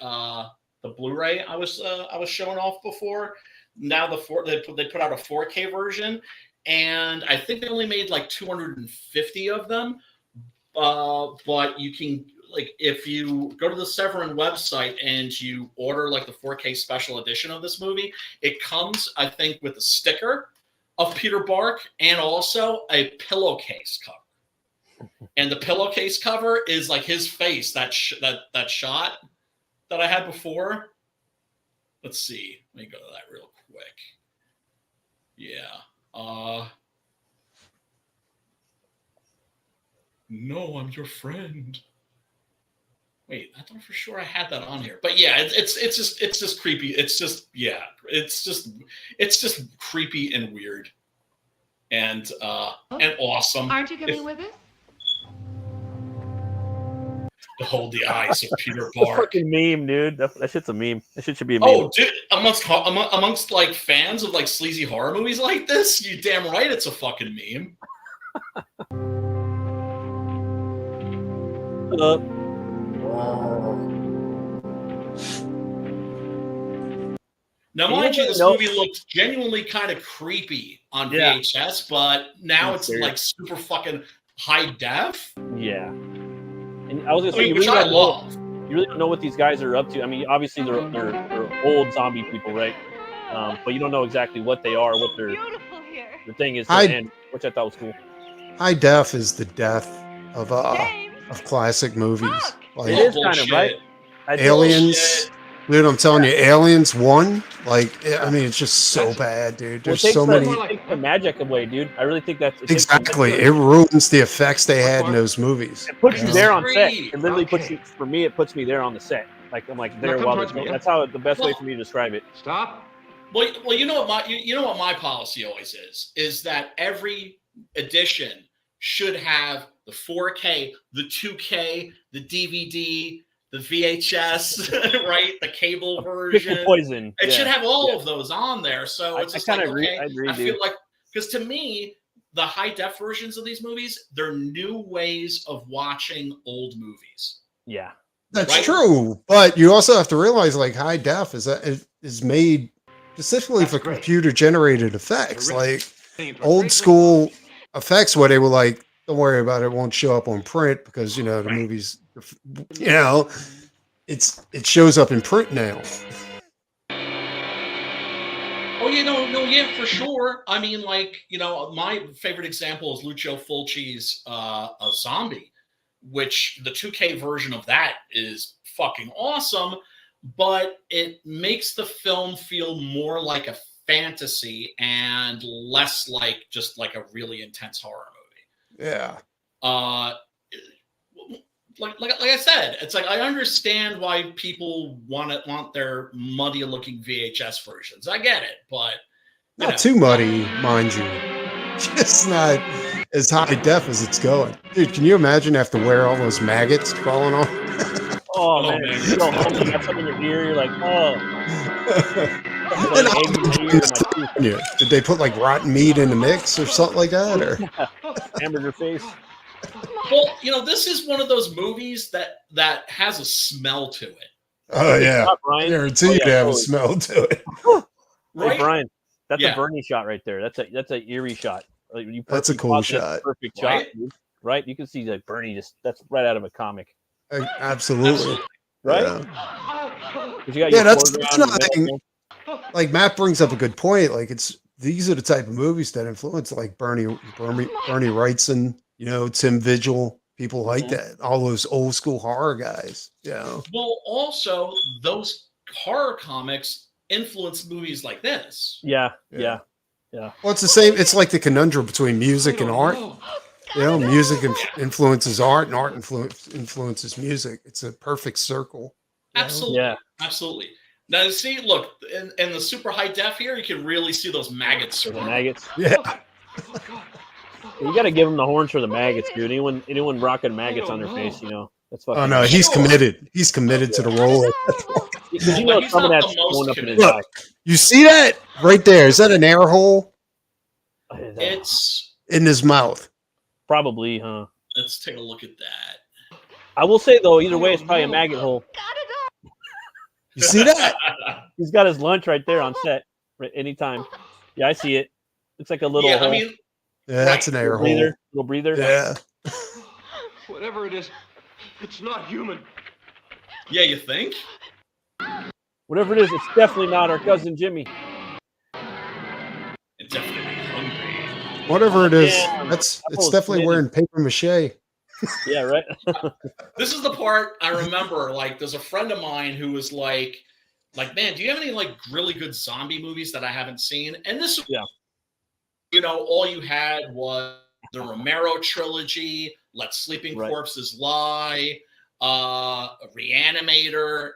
Speaker 1: Blu-ray I was showing off before. Now they put out a 4K version, and I think they only made like 250 of them. But you can, like, if you go to the Severin website and you order like the 4K special edition of this movie, it comes, I think, with a sticker of Peter Bark and also a pillowcase cover. And the pillowcase cover is like his face, that shot that I had before. Let's see. Let me go to that real quick. Yeah. No, I'm your friend. Wait, I thought for sure I had that on here. But yeah, it's just creepy. It's just creepy and weird. And awesome.
Speaker 6: Aren't you coming with us?
Speaker 1: Behold the eyes of Peter
Speaker 4: It's a
Speaker 1: Bark.
Speaker 4: fucking meme, dude. That shit's a meme. That shit should be a meme.
Speaker 1: Oh, dude, amongst like fans of like sleazy horror movies like this, you damn right it's a fucking meme. Now, mind you, this movie looked genuinely kind of creepy on VHS, but now it's like super fucking high def.
Speaker 4: Yeah. And I was gonna say,
Speaker 1: which I love.
Speaker 4: You really don't know what these guys are up to. I mean, obviously they're old zombie people, right? But you don't know exactly what they are, what their thing is, which I thought was cool.
Speaker 5: High def is the death of classic movies. Like,
Speaker 4: it is kind of right.
Speaker 5: Aliens, dude. I'm telling you, Aliens 1. Like, I mean, it's just so bad, dude. There's so many.
Speaker 4: It takes the magic away, dude. I really think that's
Speaker 5: exactly. It ruins the effects they had in those movies.
Speaker 4: It puts you there on set. It literally puts you. For me, it puts me there on the set. Like I'm like there while that's how the best way for me to describe it.
Speaker 7: Stop.
Speaker 1: Well, you know what my policy always is that every edition should have the 4K, the 2K, the DVD, the VHS, right? The cable version.
Speaker 4: Poison.
Speaker 1: It should have all of those on there. So it's just I
Speaker 4: agree. I
Speaker 1: feel like, because to me, the high def versions of these movies, they're new ways of watching old movies.
Speaker 4: Yeah,
Speaker 5: that's true. But you also have to realize, like, high def is made specifically for computer generated effects, like old school effects where they were like, don't worry about it, won't show up on print because the movies, it shows up in print now.
Speaker 1: Oh, yeah, for sure. I mean, like, my favorite example is Lucio Fulci's A Zombie, which the 2K version of that is fucking awesome, but it makes the film feel more like a fantasy and less like just like a really intense horror movie.
Speaker 5: Yeah.
Speaker 1: Like I said, it's like I understand why people want their muddy looking VHS versions. I get it, but
Speaker 5: not too muddy, mind you. Just not as high def as it's going. Dude, can you imagine have to wear all those maggots crawling on?
Speaker 4: Oh man, you go home, you got something in your ear, you're like,
Speaker 5: Did they put like rotten meat in the mix or something like that? Or
Speaker 4: hamburger face?
Speaker 1: Well, this is one of those movies that has a smell to it.
Speaker 5: Oh yeah, I guarantee you to have a smell to it.
Speaker 1: Right?
Speaker 4: Hey, Brian, that's a Bernie shot right there. That's a eerie shot.
Speaker 5: That's a cool shot.
Speaker 4: Perfect shot, right? You can see that Bernie that's right out of a comic.
Speaker 5: Absolutely.
Speaker 4: Right?
Speaker 5: Yeah, that's another thing. Like Matt brings up a good point. Like these are the type of movies that influence like Bernie Wrightson, Tim Vigil, people like that. All those old school horror guys. Yeah.
Speaker 1: Well, also those horror comics influence movies like this.
Speaker 4: Yeah.
Speaker 5: Well, it's the same. It's like the conundrum between music and art. Music influences art, and art influences music. It's a perfect circle.
Speaker 1: Absolutely. Yeah. Absolutely. Now, see, look, in the super high def here, you can really see those maggots.
Speaker 4: The maggots.
Speaker 5: Yeah.
Speaker 4: You got to give them the horns for the maggots, dude. Anyone rocking maggots on their face, that's fucking.
Speaker 5: Oh no, he's committed. He's committed to the role.
Speaker 4: Because some of that's going up in his eye.
Speaker 5: You see that right there? Is that an air hole?
Speaker 1: It's
Speaker 5: in his mouth.
Speaker 4: Probably, huh?
Speaker 1: Let's take a look at that.
Speaker 4: I will say though, either way, it's probably a maggot hole.
Speaker 5: You see that?
Speaker 4: He's got his lunch right there on set. Right, anytime. Yeah, I see it. It's like a little hole.
Speaker 5: Yeah, that's an air hole.
Speaker 4: Little breather.
Speaker 5: Yeah.
Speaker 7: Whatever it is, it's not human.
Speaker 1: Yeah, you think?
Speaker 4: Whatever it is, it's definitely not our cousin Jimmy.
Speaker 1: It's definitely hungry.
Speaker 5: Whatever it is, it's definitely wearing paper mache.
Speaker 4: Yeah, right.
Speaker 1: This is the part I remember. Like, there's a friend of mine who was like, man, do you have any like really good zombie movies that I haven't seen? And this, all you had was the Romero trilogy, Let Sleeping Corpses Lie, Reanimator.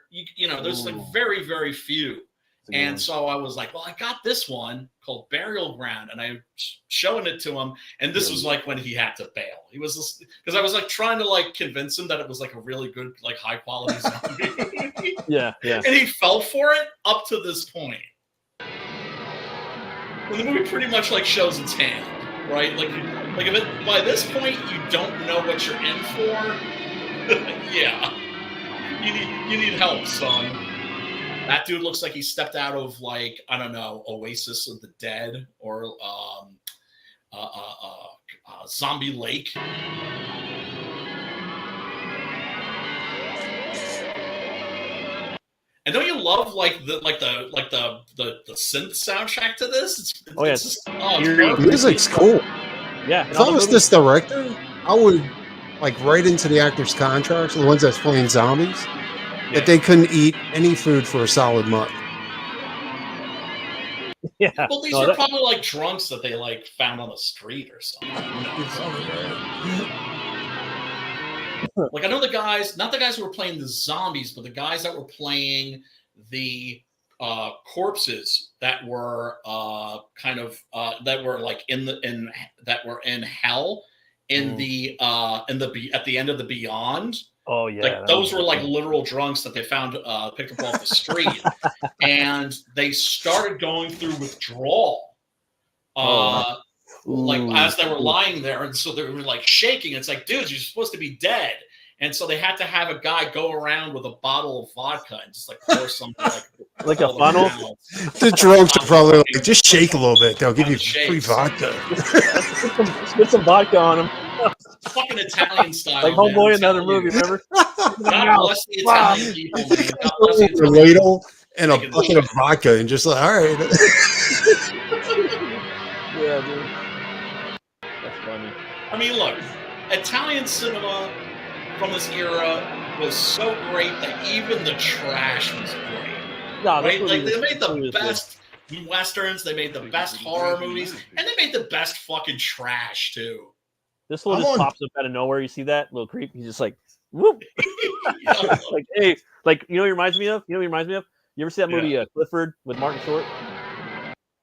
Speaker 1: There's like very, very few. And so I was like, well, I got this one called Burial Ground, and I showing it to him. And this was like when he had to bail. He was because I was like trying to like convince him that it was like a really good, like high quality zombie.
Speaker 4: Yeah.
Speaker 1: And he fell for it up to this point. And the movie pretty much like shows its hand, right? Like if it, by this point you don't know what you're in for. Yeah, you need help, son. That dude looks like he stepped out of like, I don't know, Oasis of the Dead or Zombie Lake. And don't you love like the synth soundtrack to this?
Speaker 5: The music's cool.
Speaker 4: Yeah.
Speaker 5: If I was this director, I would like write into the actors' contracts, the ones that's playing zombies, that they couldn't eat any food for a solid month.
Speaker 4: Yeah.
Speaker 1: Well, these are probably like drunks that they like found on the street or something. Like I know the guys, not the guys who were playing the zombies, but the guys that were playing the corpses that were that were like that were in hell at the end of the Beyond.
Speaker 4: Oh yeah,
Speaker 1: like those were like literal drunks that they found picked up off the street, and they started going through withdrawal. Like as they were lying there, and so they were like shaking. It's like, dudes, you're supposed to be dead. And so they had to have a guy go around with a bottle of vodka and just like pour something
Speaker 4: like a funnel.
Speaker 5: The drunks are probably like, just shake a little bit. They'll give you free vodka.
Speaker 4: Put some vodka on them.
Speaker 1: Fucking Italian style.
Speaker 4: Like Homeboy, another movie, remember?
Speaker 1: God bless the Italian people, man. God bless the
Speaker 5: a ladle and a bucket of vodka and just like, all right.
Speaker 4: Yeah, dude. That's funny.
Speaker 1: I mean, look, Italian cinema from this era was so great that even the trash was great.
Speaker 4: No,
Speaker 1: right? Like they made the best westerns, they made the best horror movies, and they made the best fucking trash too.
Speaker 4: This one just pops up out of nowhere. You see that little creep? He's just like, whoop. Like, hey, like you know what he reminds me of? You ever see that movie Clifford with Martin Short?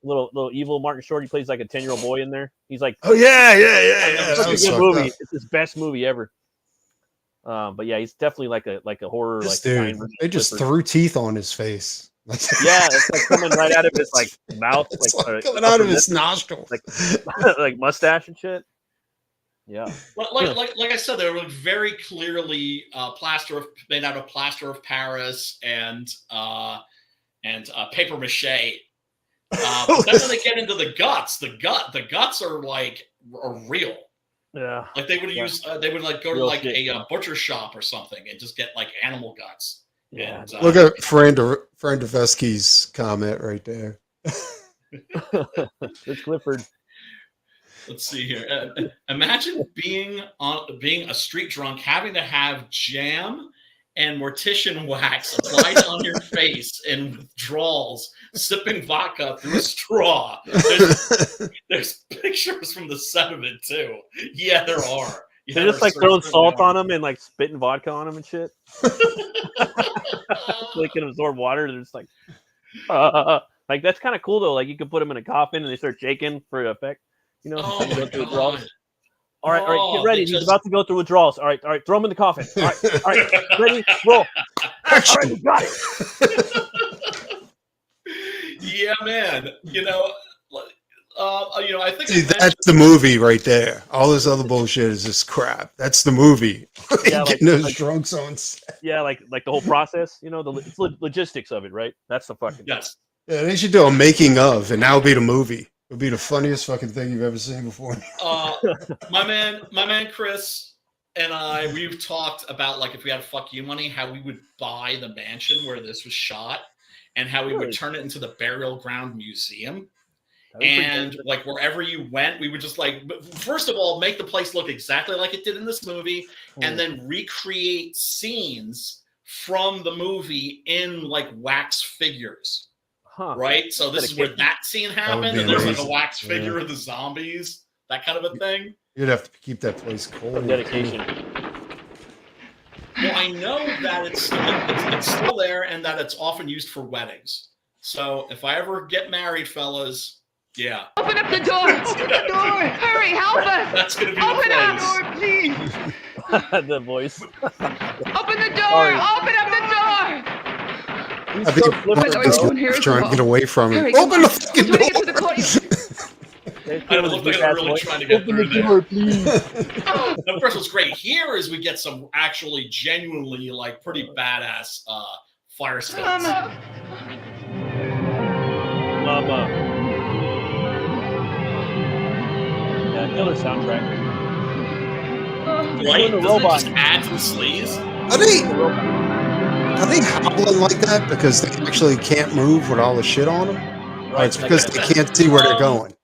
Speaker 4: Little evil Martin Short. He plays like a 10-year-old boy in there. He's like,
Speaker 5: oh yeah.
Speaker 4: It's a good movie. It's his best movie ever. But yeah, he's definitely like a horror.
Speaker 5: This
Speaker 4: like
Speaker 5: dude, they just threw teeth on his face.
Speaker 4: Yeah, it's like coming right out of his like mouth,
Speaker 5: it's like coming out of his nostrils,
Speaker 4: like mustache and shit. Yeah,
Speaker 1: like I said, they were very clearly made out of plaster of Paris and paper mache. But then when they get into the guts are real.
Speaker 5: Yeah,
Speaker 1: like they would use they would like go to like a butcher shop or something and just get like animal guts.
Speaker 4: Yeah,
Speaker 1: and,
Speaker 5: look at Fran Devesky's comment right there.
Speaker 4: It's Clifford.
Speaker 1: Let's see here. Imagine being a street drunk, having to have jam and mortician wax applied on your face in withdrawals, sipping vodka through a straw. There's pictures from the set of it too. Yeah, there are.
Speaker 4: They're just like throwing salt on them and like spitting vodka on them and shit. So they can absorb water. They're just like that's kind of cool though. Like you can put them in a coffin and they start shaking for effect. You know,
Speaker 1: oh my God.
Speaker 4: All right, get ready. He's about to go through withdrawals. All right, throw him in the coffin. All right, ready, roll.
Speaker 5: Action.
Speaker 4: All right, we got it.
Speaker 1: Yeah, man. I think
Speaker 5: that's the movie right there. All this other bullshit is just crap. That's the movie.
Speaker 4: Yeah,
Speaker 5: getting those drunks on set.
Speaker 4: Yeah, like the whole process. You know, it's logistics of it, right? That's the fucking
Speaker 1: yes.
Speaker 5: Yeah, they should do a making of, and that'll be the movie. It'll be the funniest fucking thing you've ever seen before.
Speaker 1: My man Chris and I, we've talked about like if we had fuck you money, how we would buy the mansion where this was shot and how we would turn it into the Burial Ground Museum. And like wherever you went, we would just like, first of all, make the place look exactly like it did in this movie, and then recreate scenes from the movie in like wax figures. Right, so this is where that scene happened, and there's like a wax figure of the zombies, that kind of a thing.
Speaker 5: You'd have to keep that place cold.
Speaker 4: Dedication.
Speaker 1: Well, I know that it's still there, and that it's often used for weddings. So if I ever get married, fellas, yeah.
Speaker 6: Open up the door! Open the door! Hurry, help us!
Speaker 1: That's going to be
Speaker 6: Open
Speaker 1: the
Speaker 6: up!
Speaker 1: place.
Speaker 6: Door, please!
Speaker 4: The voice.
Speaker 6: Open the door!
Speaker 4: Sorry.
Speaker 6: Open up the door!
Speaker 4: He's
Speaker 5: I think
Speaker 4: so flipper,
Speaker 6: Wait,
Speaker 5: this
Speaker 6: wait,
Speaker 4: bro.
Speaker 6: wait.
Speaker 5: guy's trying to get away from him.
Speaker 6: Hurry, come
Speaker 5: Open the
Speaker 6: on.
Speaker 5: fucking
Speaker 6: I'm trying to get to the
Speaker 5: door.
Speaker 6: court.
Speaker 1: I look like I'm really trying to get
Speaker 4: Open
Speaker 1: through
Speaker 4: the
Speaker 1: there.
Speaker 4: door, please.
Speaker 1: And of course, what's great here is we get some actually genuinely like pretty badass fire stunts.
Speaker 4: Mama. Yeah, killer soundtrack.
Speaker 1: Right?
Speaker 4: The
Speaker 1: Doesn't it
Speaker 4: robot.
Speaker 1: just add to the sleaze?
Speaker 5: Are they hobbling like that because they actually can't move with all the shit on them? Or it's because they can't see where they're going?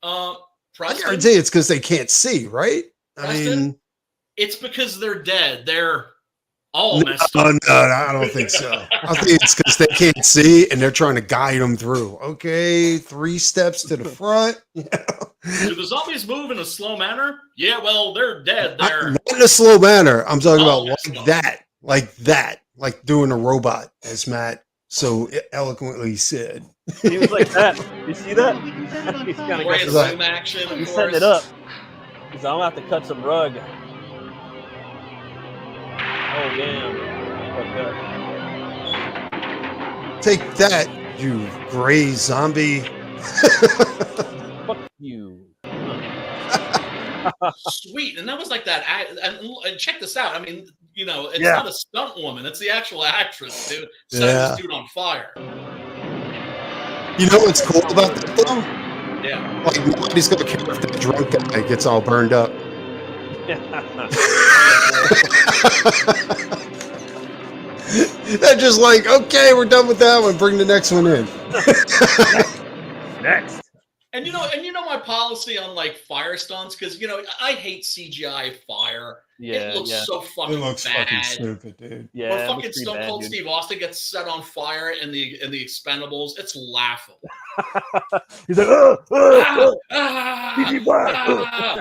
Speaker 5: I
Speaker 1: Preston,
Speaker 5: guarantee it's because they can't see, right? I
Speaker 1: Preston?
Speaker 5: mean,
Speaker 1: it's because they're dead. They're all
Speaker 5: no,
Speaker 1: messed up.
Speaker 5: no, I don't think so. I think it's because they can't see and they're trying to guide them through. Okay, 3 steps to the front.
Speaker 1: Do the zombies move in a slow manner? Yeah, well, they're dead. They're
Speaker 5: Not in a slow manner. I'm talking
Speaker 1: all
Speaker 5: about
Speaker 1: messed
Speaker 5: like
Speaker 1: up.
Speaker 5: that, like doing a robot, as Matt so eloquently said.
Speaker 4: He was like that. You see that? He's kind of
Speaker 1: Great
Speaker 5: He's
Speaker 1: zoom action, of
Speaker 4: He's
Speaker 1: course.
Speaker 4: setting it up. He's I'm about to cut some rug. Oh damn.
Speaker 5: Take that, you gray zombie.
Speaker 4: Fuck you.
Speaker 1: Sweet, and that was like that. And check this out. I mean, you know, it's
Speaker 4: Yeah.
Speaker 1: not a stunt woman; it's the actual actress, dude. Setting
Speaker 5: Yeah.
Speaker 1: this dude on fire.
Speaker 5: You know what's cool about that though?
Speaker 1: Yeah.
Speaker 5: Like nobody's gonna care if that drunk guy gets all burned up. They're just like, okay, we're done with that one. Bring the next one in.
Speaker 4: Next.
Speaker 1: And you know my policy on like fire stunts, because you know I hate CGI fire.
Speaker 4: Yeah,
Speaker 1: It looks
Speaker 4: yeah.
Speaker 1: so fucking bad.
Speaker 5: stupid, dude.
Speaker 4: Yeah,
Speaker 1: Or
Speaker 4: it
Speaker 1: fucking
Speaker 4: looks pretty
Speaker 1: Stone
Speaker 4: bad,
Speaker 1: Cold
Speaker 4: dude.
Speaker 1: Steve Austin gets set on fire in the Expendables. It's laughable.
Speaker 4: He's like,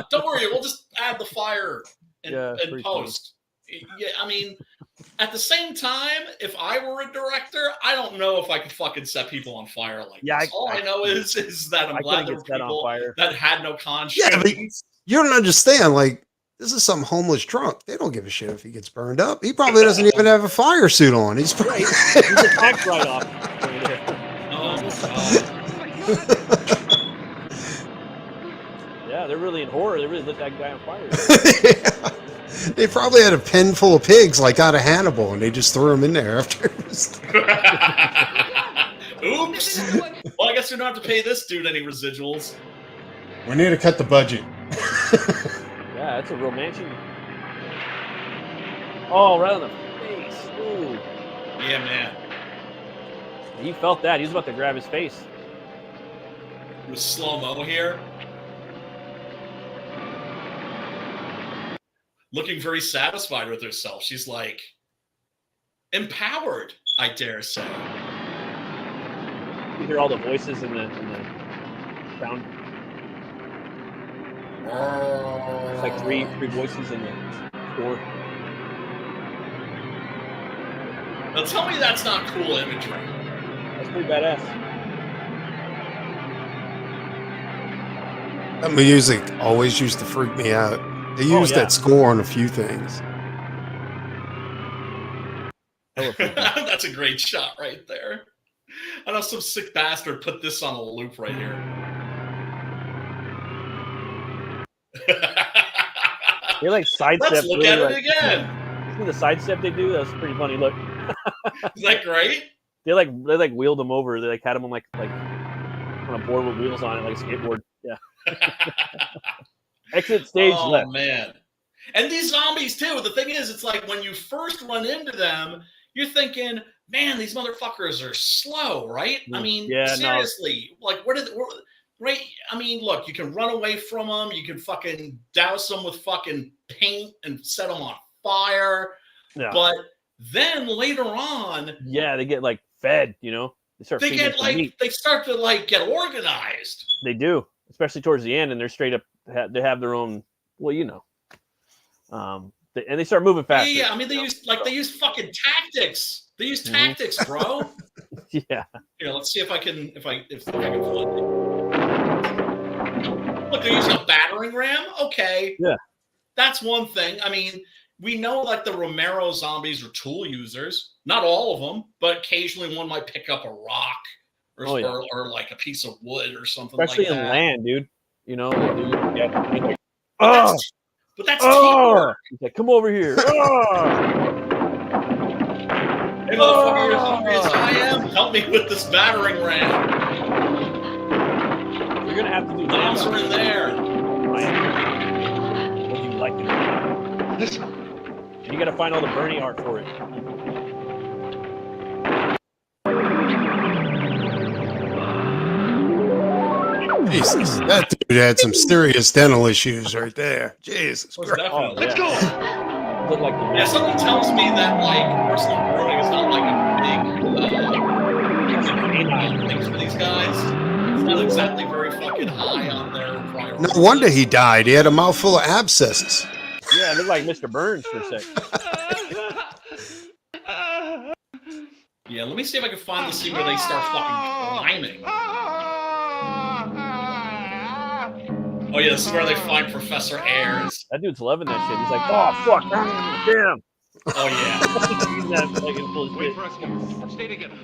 Speaker 1: Don't worry, we'll just add the fire in
Speaker 4: pretty
Speaker 1: post. Yeah, I mean, at the same time, if I were a director, I don't know if I could fucking set people on fire like
Speaker 4: Yeah,
Speaker 1: this. All I know is that I'm
Speaker 4: I
Speaker 1: glad
Speaker 4: couldn't
Speaker 1: there
Speaker 4: get
Speaker 1: were
Speaker 4: set on
Speaker 1: people
Speaker 4: fire.
Speaker 1: that had no conscience.
Speaker 5: Yeah, but you don't understand. Like, this is some homeless drunk. They don't give a shit if he gets burned up. He probably doesn't even have a fire suit on. He's probably
Speaker 4: He's a tax write-off.
Speaker 1: Oh, God.
Speaker 4: Yeah, they're really in horror. They really lit that guy on fire.
Speaker 5: Yeah. They probably had a pen full of pigs, like out of Hannibal, and they just threw them in there after.
Speaker 1: Oops. Well, I guess we don't have to pay this dude any residuals.
Speaker 5: We need to cut the budget.
Speaker 4: Yeah, that's a romancing. Oh, right on the face. Ooh.
Speaker 1: Yeah, man.
Speaker 4: He felt that. He was about to grab his face.
Speaker 1: It was slow-mo here. Looking very satisfied with herself. She's like empowered, I dare say.
Speaker 4: You hear all the voices in the sound. It's like three voices in the score.
Speaker 1: Now tell me that's not cool imagery.
Speaker 4: That's pretty badass.
Speaker 5: That music always used to freak me out. They used
Speaker 4: yeah.
Speaker 5: that score on a few things.
Speaker 1: That's a great shot right there. I know some sick bastard put this on a loop right here.
Speaker 4: They like sidestep.
Speaker 1: Let's look
Speaker 4: really,
Speaker 1: at it
Speaker 4: like,
Speaker 1: again.
Speaker 4: See the sidestep they do? That's a pretty funny look.
Speaker 1: Is that great?
Speaker 4: They wheeled them over. They like had them on like on a board with wheels on it, like a skateboard. Yeah. Exit stage left.
Speaker 1: Oh man. And these zombies too. The thing is, it's like when you first run into them, you're thinking, man, these motherfuckers are slow, right? I mean, seriously, like right? I mean, look, you can run away from them. You can fucking douse them with fucking paint and set them on fire.
Speaker 4: Yeah.
Speaker 1: But then later on,
Speaker 4: yeah, they get like fed, you know. They start.
Speaker 1: they get like they start to like get organized.
Speaker 4: They do, especially towards the end, and they're straight up. They have their own. Well, you know. And they start moving faster.
Speaker 1: Yeah, I mean, they use fucking tactics. They use tactics, bro.
Speaker 4: Yeah.
Speaker 1: Here, let's see if I can if I can find it. Look, they're using a battering ram. Okay.
Speaker 4: Yeah.
Speaker 1: That's one thing. I mean, we know like the Romero zombies are tool users. Not all of them, but occasionally one might pick up a rock or, or like a piece of wood or something
Speaker 4: Especially
Speaker 1: like that.
Speaker 4: in land, dude. You know, like,
Speaker 1: but that's teamwork.
Speaker 4: He's like, come over here.
Speaker 1: Hey, motherfucker, you're hungry as I am. Help me with this battering ram.
Speaker 4: You're gonna have to do
Speaker 1: bombs are in there.
Speaker 4: What do you like to do?
Speaker 7: Listen.
Speaker 4: And you gotta find all the Bernie art for it.
Speaker 5: Jesus, that dude had some serious dental issues right there. Jesus Christ.
Speaker 1: Let's go.
Speaker 4: Look like
Speaker 1: Yeah, something tells me that like personal grooming is not like a big thing for these guys. It's not exactly very fucking high on their priorities.
Speaker 5: No wonder he died. He had a mouthful of abscesses.
Speaker 4: Yeah, it looked like Mr. Burns for a sec.
Speaker 1: Yeah, let me see if I can find the scene where they start fucking climbing. Oh yeah, this is where they find Professor Ayres.
Speaker 4: That dude's loving that shit. He's like, oh fuck, damn.
Speaker 1: Oh yeah.
Speaker 4: He's that fucking full of
Speaker 7: Wait
Speaker 4: shit.
Speaker 7: for us here. Stay together.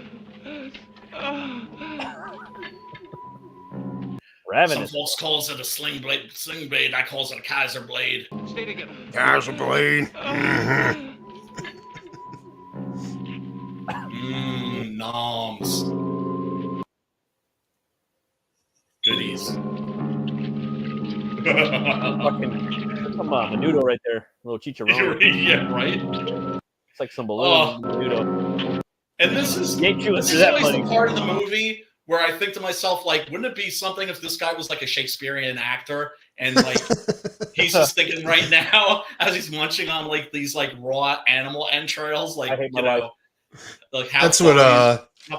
Speaker 1: Some folks calls it a sling blade. I calls it a Kaiser blade.
Speaker 7: Stay together.
Speaker 5: Kaiser blade.
Speaker 1: Noms. Goodies.
Speaker 4: Fucking some menudo right there, little chicharron.
Speaker 1: Yeah, right.
Speaker 4: It's like some balloon menudo.
Speaker 1: And this is
Speaker 4: always
Speaker 1: the part of the movie where I think to myself, like, wouldn't it be something if this guy was like a Shakespearean actor and like he's just thinking right now as he's munching on like these like raw animal entrails, like you know, like how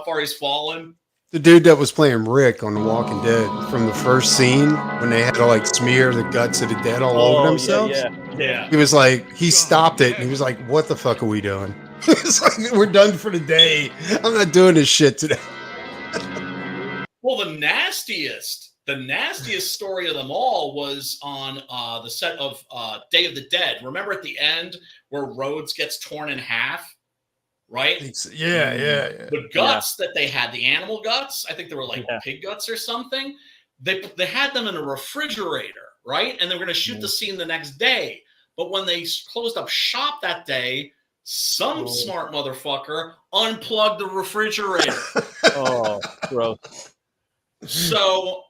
Speaker 1: far he's fallen.
Speaker 5: The dude that was playing Rick on The Walking Dead from the first scene when they had to like smear the guts of the dead all over themselves.
Speaker 1: Yeah.
Speaker 5: He was like, he stopped it and he was like, what the fuck are we doing? It's like, we're done for the day. I'm not doing this shit today.
Speaker 1: Well, the nastiest story of them all was on the set of Day of the Dead. Remember at the end where Rhodes gets torn in half? Right?
Speaker 5: Yeah.
Speaker 1: The guts that they had, the animal guts, I think they were like pig guts or something. They had them in a refrigerator, right? And they were going to shoot the scene the next day. But when they closed up shop that day, some smart motherfucker unplugged the refrigerator.
Speaker 4: Oh, gross.
Speaker 1: So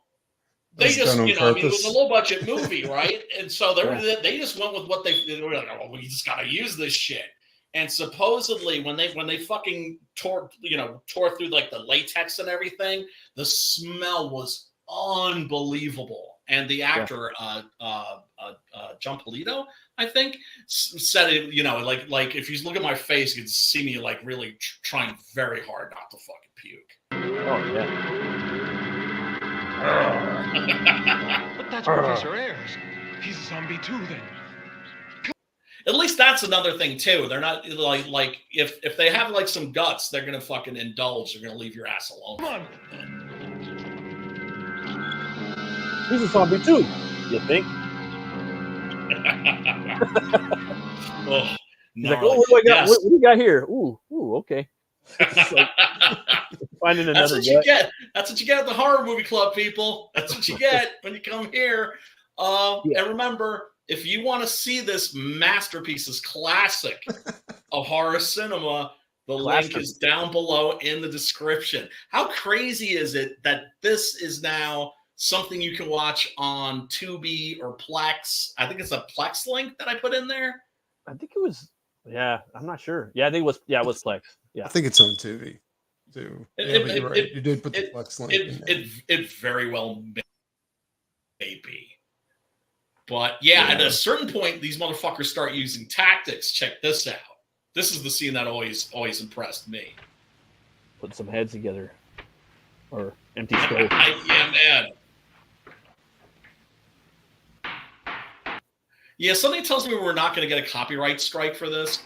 Speaker 1: they just,
Speaker 5: I mean,
Speaker 1: it was a low budget movie, right? And so they just went with what they were like, oh, we just got to use this shit. And supposedly, when they fucking tore through like the latex and everything, the smell was unbelievable. And the actor, John Polito, I think, said it. Like if you look at my face, you can see me like really trying very hard not to fucking puke.
Speaker 4: Oh yeah.
Speaker 7: But that's Professor Ayres. He's a zombie too, then.
Speaker 1: At least that's another thing too. They're not like if they have like some guts, they're gonna fucking indulge. They're gonna leave your ass alone.
Speaker 7: Come on.
Speaker 4: He's a zombie too. You think?
Speaker 1: Oh,
Speaker 4: he's like, oh, what do I got?
Speaker 1: Yes.
Speaker 4: What do you got here? Ooh, okay. Like, finding another.
Speaker 1: That's what you get. That's what you get at the horror movie club, people. That's what you get when you come here. And remember, if you want to see this masterpiece, this classic of horror cinema, the link is down below in the description. How crazy is it that this is now something you can watch on Tubi or Plex? I think it's a Plex link that I put in there.
Speaker 4: I think it was. Yeah, I'm not sure. Yeah, I think it was. Yeah, it was Plex. Yeah,
Speaker 5: I think it's on Tubi too. You're right. You did put the Plex link in there.
Speaker 1: It very well may be. But yeah, at a certain point, these motherfuckers start using tactics. Check this out. This is the scene that always impressed me.
Speaker 4: Put some heads together, or empty skulls.
Speaker 1: Yeah, man. Yeah, something tells me we're not going to get a copyright strike for this.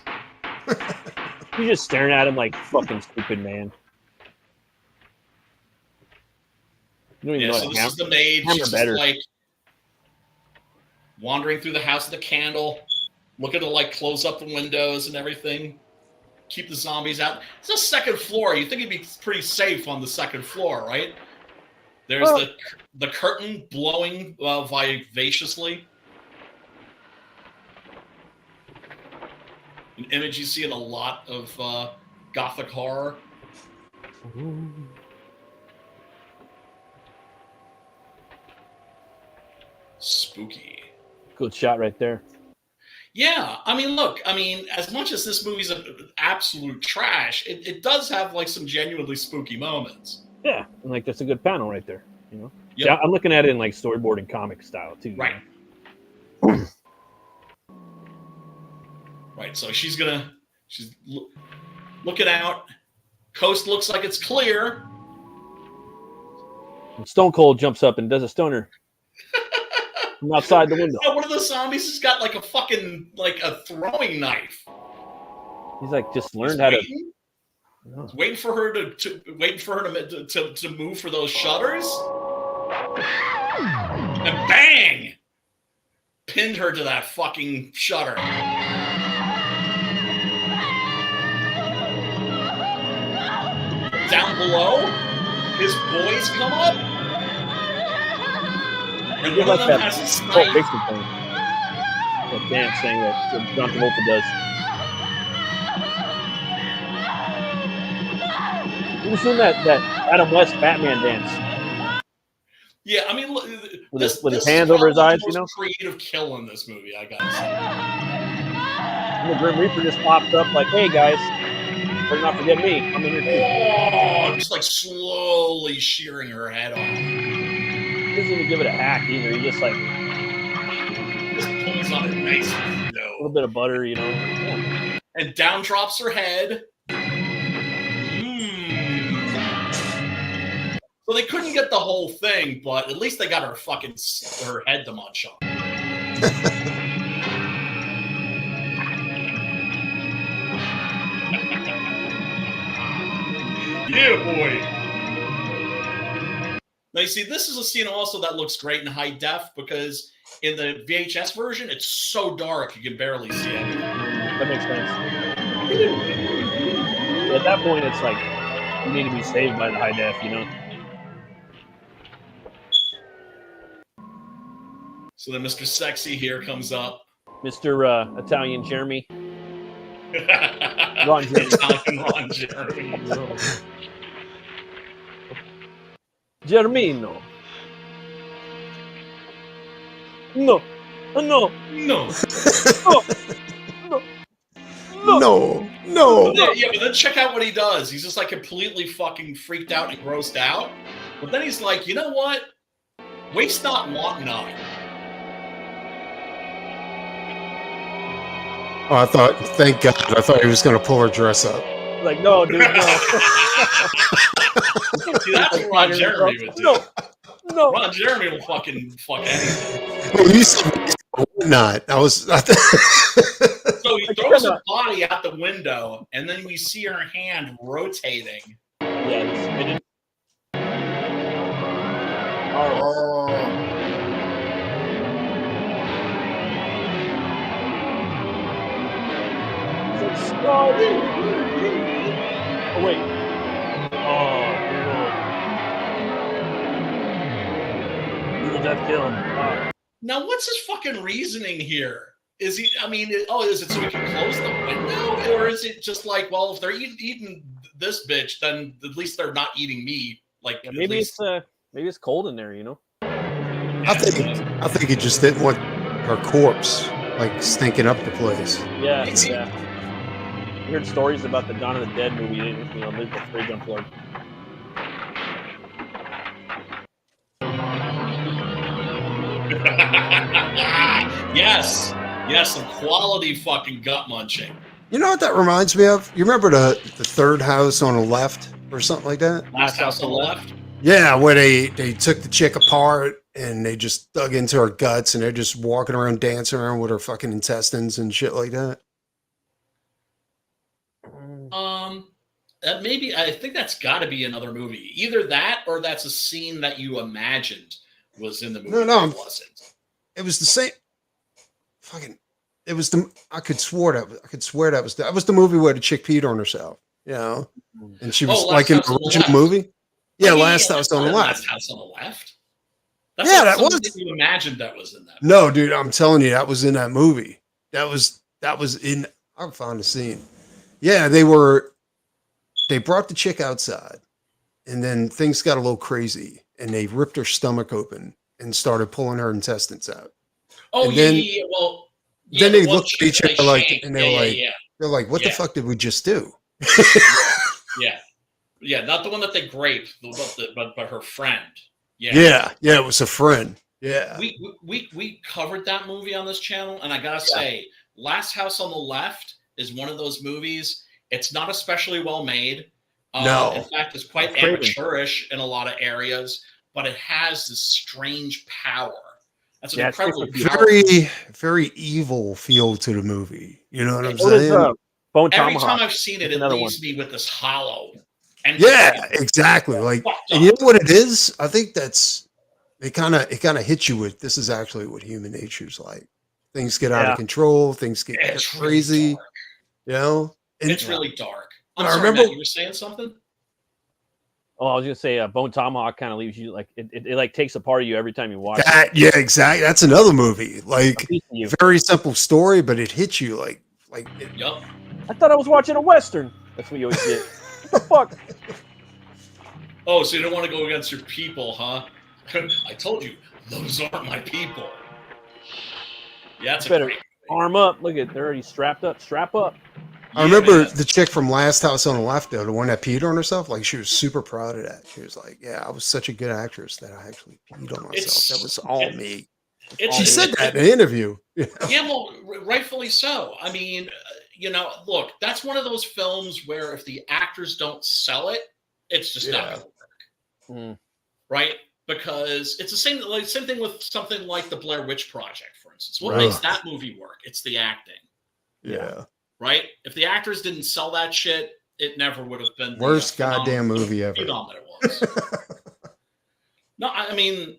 Speaker 4: You're just staring at him like fucking stupid, man. You don't even
Speaker 1: Yeah,
Speaker 4: know
Speaker 1: so
Speaker 4: what
Speaker 1: this is the maid.
Speaker 4: hammer
Speaker 1: She's just
Speaker 4: better.
Speaker 1: like wandering through the house with a candle, looking to like close up the windows and everything, keep the zombies out. It's a second floor. You think it'd be pretty safe on the second floor, right? There's the curtain blowing vivaciously. An image you see in a lot of gothic horror. Spooky.
Speaker 4: Good shot right there.
Speaker 1: Yeah, I mean, look, as much as this movie's absolute trash, it does have like some genuinely spooky moments.
Speaker 4: Yeah, and like that's a good panel right there. You know,
Speaker 1: Yep.
Speaker 4: yeah, I'm looking at it in like storyboard and comic style too.
Speaker 1: Right. Right, so she's looking out. Coast looks like it's clear.
Speaker 4: And Stone Cold jumps up and does a stoner from outside the window.
Speaker 1: Yeah, one of the zombies has got like a fucking a throwing knife.
Speaker 4: He's like just learned
Speaker 1: He's
Speaker 4: how to.
Speaker 1: waiting. He's waiting for her to move for those shutters. And bang! Pinned her to that fucking shutter. Down below, his boys come up. And
Speaker 4: Give
Speaker 1: one
Speaker 4: us
Speaker 1: of them
Speaker 4: that
Speaker 1: has a
Speaker 4: Pulp
Speaker 1: knife.
Speaker 4: Fiction thing. That dance thing that John Travolta does. You ever seen that Adam West Batman dance
Speaker 1: Yeah, I mean, look,
Speaker 4: with
Speaker 1: this
Speaker 4: his
Speaker 1: is
Speaker 4: hands over his
Speaker 1: probably
Speaker 4: eyes?
Speaker 1: the
Speaker 4: You know,
Speaker 1: most creative kill in this movie, I gotta say.
Speaker 4: and the Grim Reaper just pops up like, "Hey guys, better not forget me. I'm in here too."
Speaker 1: Just like slowly shearing her head off.
Speaker 4: He doesn't even give it a hack either. He just like
Speaker 1: Just pulls on it nice and
Speaker 4: a
Speaker 1: slow.
Speaker 4: little bit of butter, you know. Yeah.
Speaker 1: And down drops her head. So they couldn't get the whole thing, but at least they got her head to munch on. Yeah, boy. Now you see, this is a scene also that looks great in high def because in the VHS version, it's so dark you can barely see anything.
Speaker 4: That makes sense. At that point, it's like you need to be saved by the high def, you know.
Speaker 1: So then Mr. Sexy here comes up.
Speaker 4: Mr. Italian Jeremy. Ron Jeremy.
Speaker 1: Italian Ron Jeremy.
Speaker 4: Germino. No. No.
Speaker 1: No.
Speaker 4: No.
Speaker 5: No.
Speaker 1: Yeah, but then check out what he does. He's just like completely fucking freaked out and grossed out. But then he's like, you know what? Waste not, want not.
Speaker 5: Oh, thank God. I thought he was going to pull her dress up.
Speaker 4: Like, no, dude, no.
Speaker 1: See, that's what Ron Jeremy would do.
Speaker 4: No.
Speaker 1: Ron Jeremy will fucking fuck anything.
Speaker 5: Well, you said not.
Speaker 1: So he throws her body out the window, and then we see her hand rotating.
Speaker 4: Yeah, it's spinning. Oh, wait. Oh, Bruno. Death kill him.
Speaker 1: Now, what's his fucking reasoning here? Is he, is it so we can close the window? Or is it just like, well, if they're eating this bitch, then at least they're not eating me. Like,
Speaker 4: yeah, maybe it's cold in there, you know?
Speaker 5: I think he just didn't want her corpse like stinking up the place.
Speaker 4: Yeah. I heard stories about the Dawn of the Dead movie. You know, there's the fridge unplugged.
Speaker 1: Yes, some quality fucking gut munching.
Speaker 5: You know what that reminds me of? You remember the third house on the left or something like that?
Speaker 1: Last house on the left?
Speaker 5: Yeah, where they took the chick apart and they just dug into her guts and they're just walking around, dancing around with her fucking intestines and shit like that.
Speaker 1: I think that's got to be another movie. Either that or that's a scene that you imagined was in the movie.
Speaker 5: No,
Speaker 1: It wasn't.
Speaker 5: It was the same. Fucking. It was the. I could swear that was the movie where the chick peed on herself. You know, and she was like in the original movie. Yeah, Last House on the Left.
Speaker 1: Last House on the Left. That's
Speaker 5: Yeah,
Speaker 1: like
Speaker 5: that was.
Speaker 1: something you imagined that was in that.
Speaker 5: No, dude, I'm telling you, that was in that movie. That was in. I'll find the scene. Yeah, they brought the chick outside, and then things got a little crazy, and they ripped her stomach open and started pulling her intestines out.
Speaker 1: Oh,
Speaker 5: and then,
Speaker 1: well,
Speaker 5: then they looked at each other like, and they're like, "What the
Speaker 1: Yeah.
Speaker 5: fuck did we just do?"
Speaker 1: Yeah, not the one that they raped, but her friend.
Speaker 5: Yeah, it was a friend. Yeah,
Speaker 1: we covered that movie on this channel, and I gotta say, Last House on the Left is one of those movies. It's not especially well made.
Speaker 5: No,
Speaker 1: in fact, it's quite amateurish in a lot of areas, but it has this strange power. That's an incredibly
Speaker 5: very, very evil feel to the movie. You know what I'm saying?
Speaker 1: Every time I've seen it, it leaves me with this hollow. And
Speaker 5: exactly. Like, and you know what it is? I think that's it. Kind of hits you with this is actually what human nature's like. Things get out of control. Things get crazy.
Speaker 1: Really
Speaker 5: you know, and,
Speaker 1: it's really dark.
Speaker 5: I remember
Speaker 1: Matt, you were saying something.
Speaker 4: Oh, I was gonna say Bone Tomahawk kind of leaves you like it like takes a part of you every time you watch
Speaker 5: that.
Speaker 4: it.
Speaker 5: Yeah, exactly. That's another movie. Like very simple story, but it hits you like.
Speaker 1: Yup.
Speaker 4: I thought I was watching a Western. That's what you always get. What the fuck?
Speaker 1: Oh, so you don't want to go against your people, huh? I told you, those aren't my people. Yeah, that's
Speaker 4: better arm up. Look at they're already strapped up. Strap up.
Speaker 5: I remember the chick from Last House on the Left, though, the one that peed on herself. Like she was super proud of that. She was like, "Yeah, I was such a good actress that I actually peed on myself. That was all me." She said that in an interview.
Speaker 1: Yeah, well, rightfully so. I mean, look, that's one of those films where if the actors don't sell it, it's just not going to work, right? Because it's the same thing with something like the Blair Witch Project, for instance. What makes that movie work? It's the acting.
Speaker 5: Yeah.
Speaker 1: Right? If the actors didn't sell that shit, it never would have been
Speaker 5: worst goddamn movie ever.
Speaker 1: That it was. No, I mean,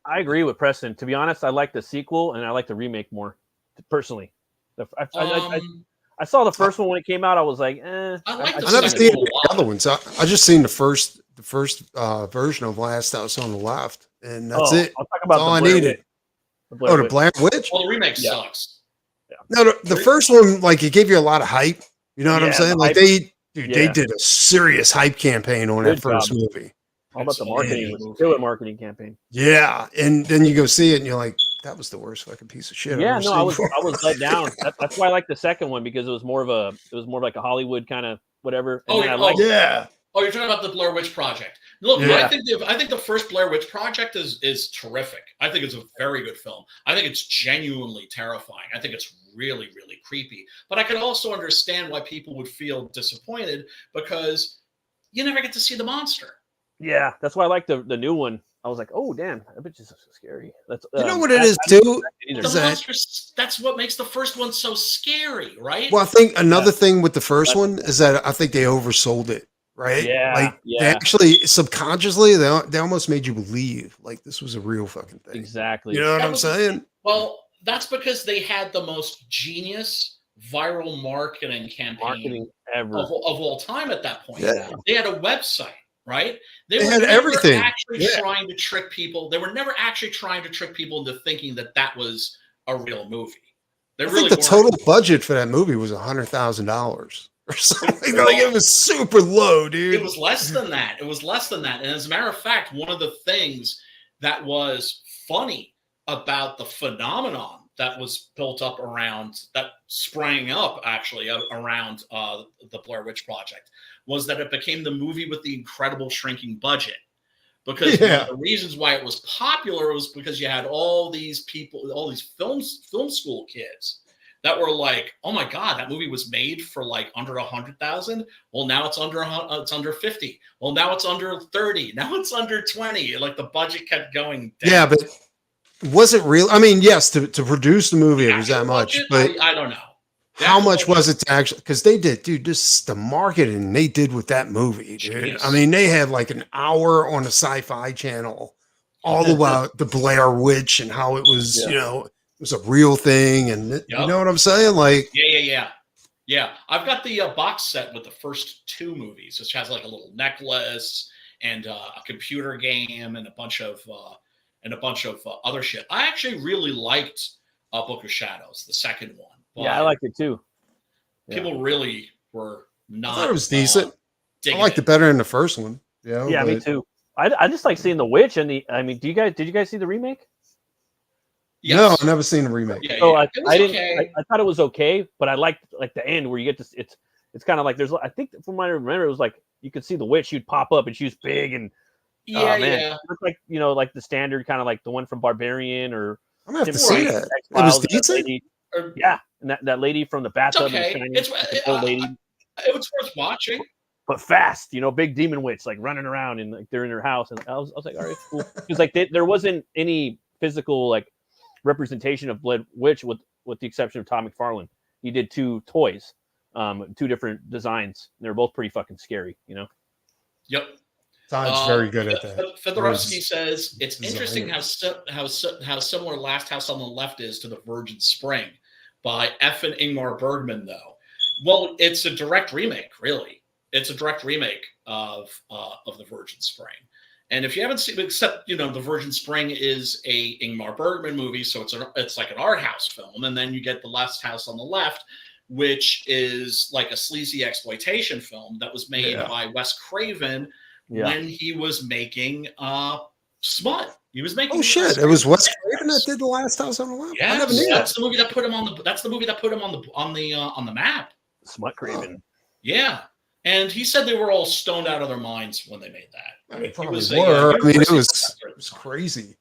Speaker 4: I agree with Preston. To be honest, I like the sequel and I like the remake more, personally. I saw the first one when it came out. I was like, eh.
Speaker 5: I never seen the other ones. I just seen the first version of Last House on the Left, and that's it.
Speaker 4: I'll talk about
Speaker 5: all I needed. The Blair Witch?
Speaker 1: Well, the remake sucks.
Speaker 5: Yeah. No, the first one, like, it gave you a lot of hype. You know what I'm saying? Like, they did a serious hype campaign on that first movie.
Speaker 4: All about the marketing. It was a killer marketing campaign.
Speaker 5: Yeah, and then you go see it, and you're like, that was the worst fucking piece of shit.
Speaker 4: Yeah, I was let down. That's why I like the second one, because it was more like a Hollywood kind of whatever. And
Speaker 1: Oh, you're talking about the Blair Witch Project. Look, I think the first Blair Witch Project is terrific. I think it's a very good film. I think it's genuinely terrifying. I think it's really, really creepy. But I can also understand why people would feel disappointed because you never get to see the monster.
Speaker 4: Yeah, that's why I like the new one. I was like, oh damn, that bitch is so scary. That's
Speaker 5: you know what it is too.
Speaker 1: The monsters, that's what makes the first one so scary, right?
Speaker 5: Well, I think another thing with the first one is that I think they oversold it. Right?
Speaker 4: Yeah.
Speaker 5: They actually subconsciously they almost made you believe like this was a real fucking thing.
Speaker 4: Exactly.
Speaker 5: You know what I'm saying?
Speaker 1: Well, that's because they had the most genius viral marketing campaign
Speaker 4: ever
Speaker 1: of all time at that point.
Speaker 5: Yeah.
Speaker 1: They had a website, right?
Speaker 5: They had everything.
Speaker 1: Trying to trick people. They were never actually trying to trick people into thinking that was a real movie.
Speaker 5: I think the total budget for that movie was $100,000. Or something. Like it was super low, dude.
Speaker 1: It was less than that. And as a matter of fact, one of the things that was funny about the phenomenon that was built up around that sprang up actually around the Blair Witch Project was that it became the movie with the incredible shrinking budget. Because one of the reasons why it was popular was because you had all these people, all these film school kids that were like, oh my God, that movie was made for like under 100,000. Well, now it's under 50. Well, now it's under 30. Now it's under 20. Like the budget kept going down.
Speaker 5: Yeah, but was it real? I mean, yes, to produce the movie, it was that much. But
Speaker 1: I don't know.
Speaker 5: how much was it to actually? Because they did, dude. Just the marketing they did with that movie, dude.
Speaker 1: Jeez.
Speaker 5: I mean, they had like an hour on a Sci-Fi Channel, all about the Blair Witch and how it was, you know, it was a real thing, and you know what I'm saying? Like,
Speaker 1: yeah. I've got the box set with the first 2 movies, which has like a little necklace and a computer game and a bunch of other shit. I actually really liked Book of Shadows, the second one.
Speaker 4: Yeah, I liked it too.
Speaker 1: People really were not.
Speaker 5: I thought it was decent. I liked it
Speaker 1: better.
Speaker 5: better than the first one. Yeah,
Speaker 4: me too. I just like seeing the witch and the. I mean, did you guys see the remake?
Speaker 1: Yes.
Speaker 5: No, I've never seen the remake.
Speaker 1: Yeah,
Speaker 4: So
Speaker 1: yeah.
Speaker 4: I didn't.
Speaker 1: Okay.
Speaker 4: I thought it was okay, but I liked like the end where you get to. It's kind of like there's. I think from what I remember, it was like you could see the witch. She'd pop up and she was big and.
Speaker 1: Yeah,
Speaker 4: man,
Speaker 1: yeah.
Speaker 4: it looked like like the standard kind of like the one from Barbarian or.
Speaker 5: I'm gonna have to
Speaker 4: Similar
Speaker 5: see
Speaker 4: to
Speaker 5: that. It
Speaker 4: X-Files,
Speaker 5: was
Speaker 4: that
Speaker 5: decent.
Speaker 4: lady- yeah, and that lady from the bathtub.
Speaker 1: okay.
Speaker 4: and
Speaker 1: It's
Speaker 4: the old lady.
Speaker 1: it was worth watching.
Speaker 4: But fast, big demon witch like running around and like they're in her house, and I was like, all right, cool. Because like there wasn't any physical like representation of Blood Witch with the exception of Todd McFarlane. He did 2 toys, 2 different designs. And they're both pretty fucking scary,
Speaker 1: Yep.
Speaker 5: Todd's very good at that.
Speaker 1: Fedorovsky says it's
Speaker 5: design.
Speaker 1: interesting how similar Last House on the Left is to The Virgin Spring by F. and Ingmar Bergman, though. Well, it's a direct remake, really. It's a direct remake of The Virgin Spring. And if you haven't seen, except The Virgin Spring is a Ingmar Bergman movie, so it's like an art house film, and then you get The Last House on the Left, which is like a sleazy exploitation film that was made by Wes Craven.
Speaker 4: Yeah.
Speaker 1: When he was making Smut. He was making.
Speaker 5: Oh shit! It was Wes Craven that did The Last House on the Left.
Speaker 1: Yeah,
Speaker 5: I never knew
Speaker 1: that's
Speaker 5: that.
Speaker 1: the movie that put him on the. That's the movie that put him on the map.
Speaker 4: Smut Craven.
Speaker 1: Yeah, and he said they were all stoned out of their minds when they made that.
Speaker 5: I mean,
Speaker 1: He
Speaker 5: probably
Speaker 1: was
Speaker 5: were. I mean, it was
Speaker 1: professor at the time.
Speaker 5: crazy.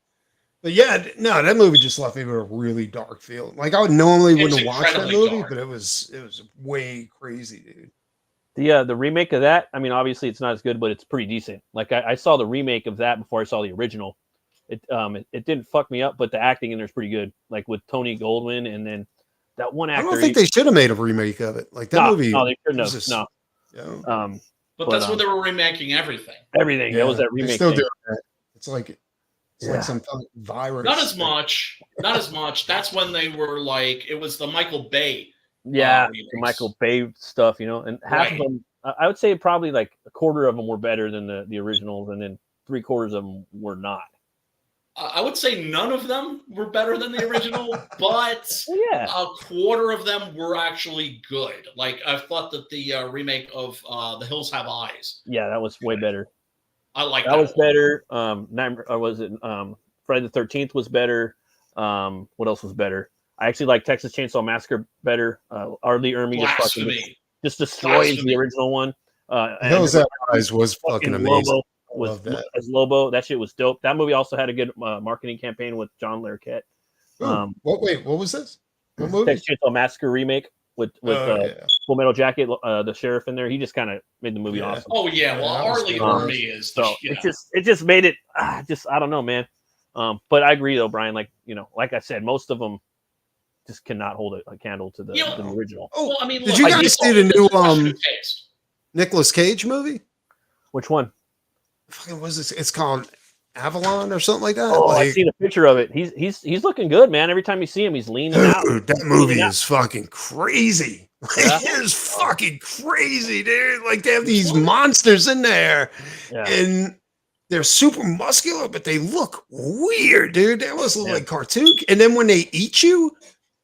Speaker 5: But yeah, no, that movie just left me with a really dark feeling. Like I would normally
Speaker 1: It's
Speaker 5: wouldn't have watched that
Speaker 1: incredibly
Speaker 5: movie,
Speaker 1: dark.
Speaker 5: but it was way crazy, dude.
Speaker 4: The remake of that, I mean, obviously it's not as good, but it's pretty decent. Like I saw the remake of that before I saw the original. It didn't fuck me up, but the acting in there's pretty good. Like with Tony Goldwyn, and then that one actor.
Speaker 5: I don't think they should have made a remake of it. Like that movie.
Speaker 4: No, they shouldn't
Speaker 5: was
Speaker 4: have.
Speaker 5: just-
Speaker 4: No.
Speaker 5: Yeah.
Speaker 1: But that's when they were remaking everything.
Speaker 4: Everything. That was that
Speaker 5: They
Speaker 4: remake.
Speaker 5: still
Speaker 4: thing.
Speaker 5: doing that. It's like some virus.
Speaker 1: Not as much. Not as much. That's when they were like it was the Michael Bay.
Speaker 4: Yeah,
Speaker 1: remakes.
Speaker 4: the Michael Bay stuff, and half of them. I would say probably like a quarter of them were better than the originals, and then 3/4 of them were not.
Speaker 1: I would say none of them were better than the original, but
Speaker 4: Yeah.
Speaker 1: a quarter of them were actually good. Like I thought that the remake of The Hills Have Eyes.
Speaker 4: Yeah, that was way better.
Speaker 1: I like
Speaker 4: That was
Speaker 1: one.
Speaker 4: better. Or was it Friday the 13th was better? What else was better? I actually like Texas Chainsaw Massacre better. Arlie Ermy
Speaker 1: Blasphemy.
Speaker 4: just destroys
Speaker 1: Blasphemy.
Speaker 4: the original one.
Speaker 5: Hills Have Eyes was fucking amazing.
Speaker 4: Lobo
Speaker 5: Love
Speaker 4: was
Speaker 5: that.
Speaker 4: as Lobo. That shit was dope. That movie also had a good marketing campaign with John Larroquette.
Speaker 5: Ooh, what was this? What movie?
Speaker 4: Texas Chainsaw Massacre remake with
Speaker 5: Yeah.
Speaker 4: Full Metal Jacket, the sheriff in there. He just kind of made the movie
Speaker 5: Yeah.
Speaker 4: awesome.
Speaker 1: Oh yeah, well
Speaker 5: that was
Speaker 1: Arlie
Speaker 5: cool.
Speaker 1: Ermy is the
Speaker 4: So it just made it. I don't know, man. But I agree though, Brian. Like like I said, most of them just cannot hold a candle to the original.
Speaker 5: Oh,
Speaker 1: well, I mean,
Speaker 5: did
Speaker 1: look,
Speaker 5: you
Speaker 1: I
Speaker 5: guys
Speaker 1: think
Speaker 5: see the new
Speaker 1: question of taste.
Speaker 5: Nicolas Cage movie?
Speaker 4: Which one?
Speaker 5: Fucking was this? It's called Avalon or something like that.
Speaker 4: Oh,
Speaker 5: like,
Speaker 4: I seen a picture of it. He's looking good, man. Every time you see him, he's leaning out.
Speaker 5: dude, that movie
Speaker 4: Yeah.
Speaker 5: is fucking crazy. Like,
Speaker 4: Yeah.
Speaker 5: it's fucking crazy, dude. Like they have these monsters in there,
Speaker 4: Yeah.
Speaker 5: and they're super muscular, but they look weird, dude. They almost look
Speaker 4: Yeah.
Speaker 5: like cartoon. And then when they eat you,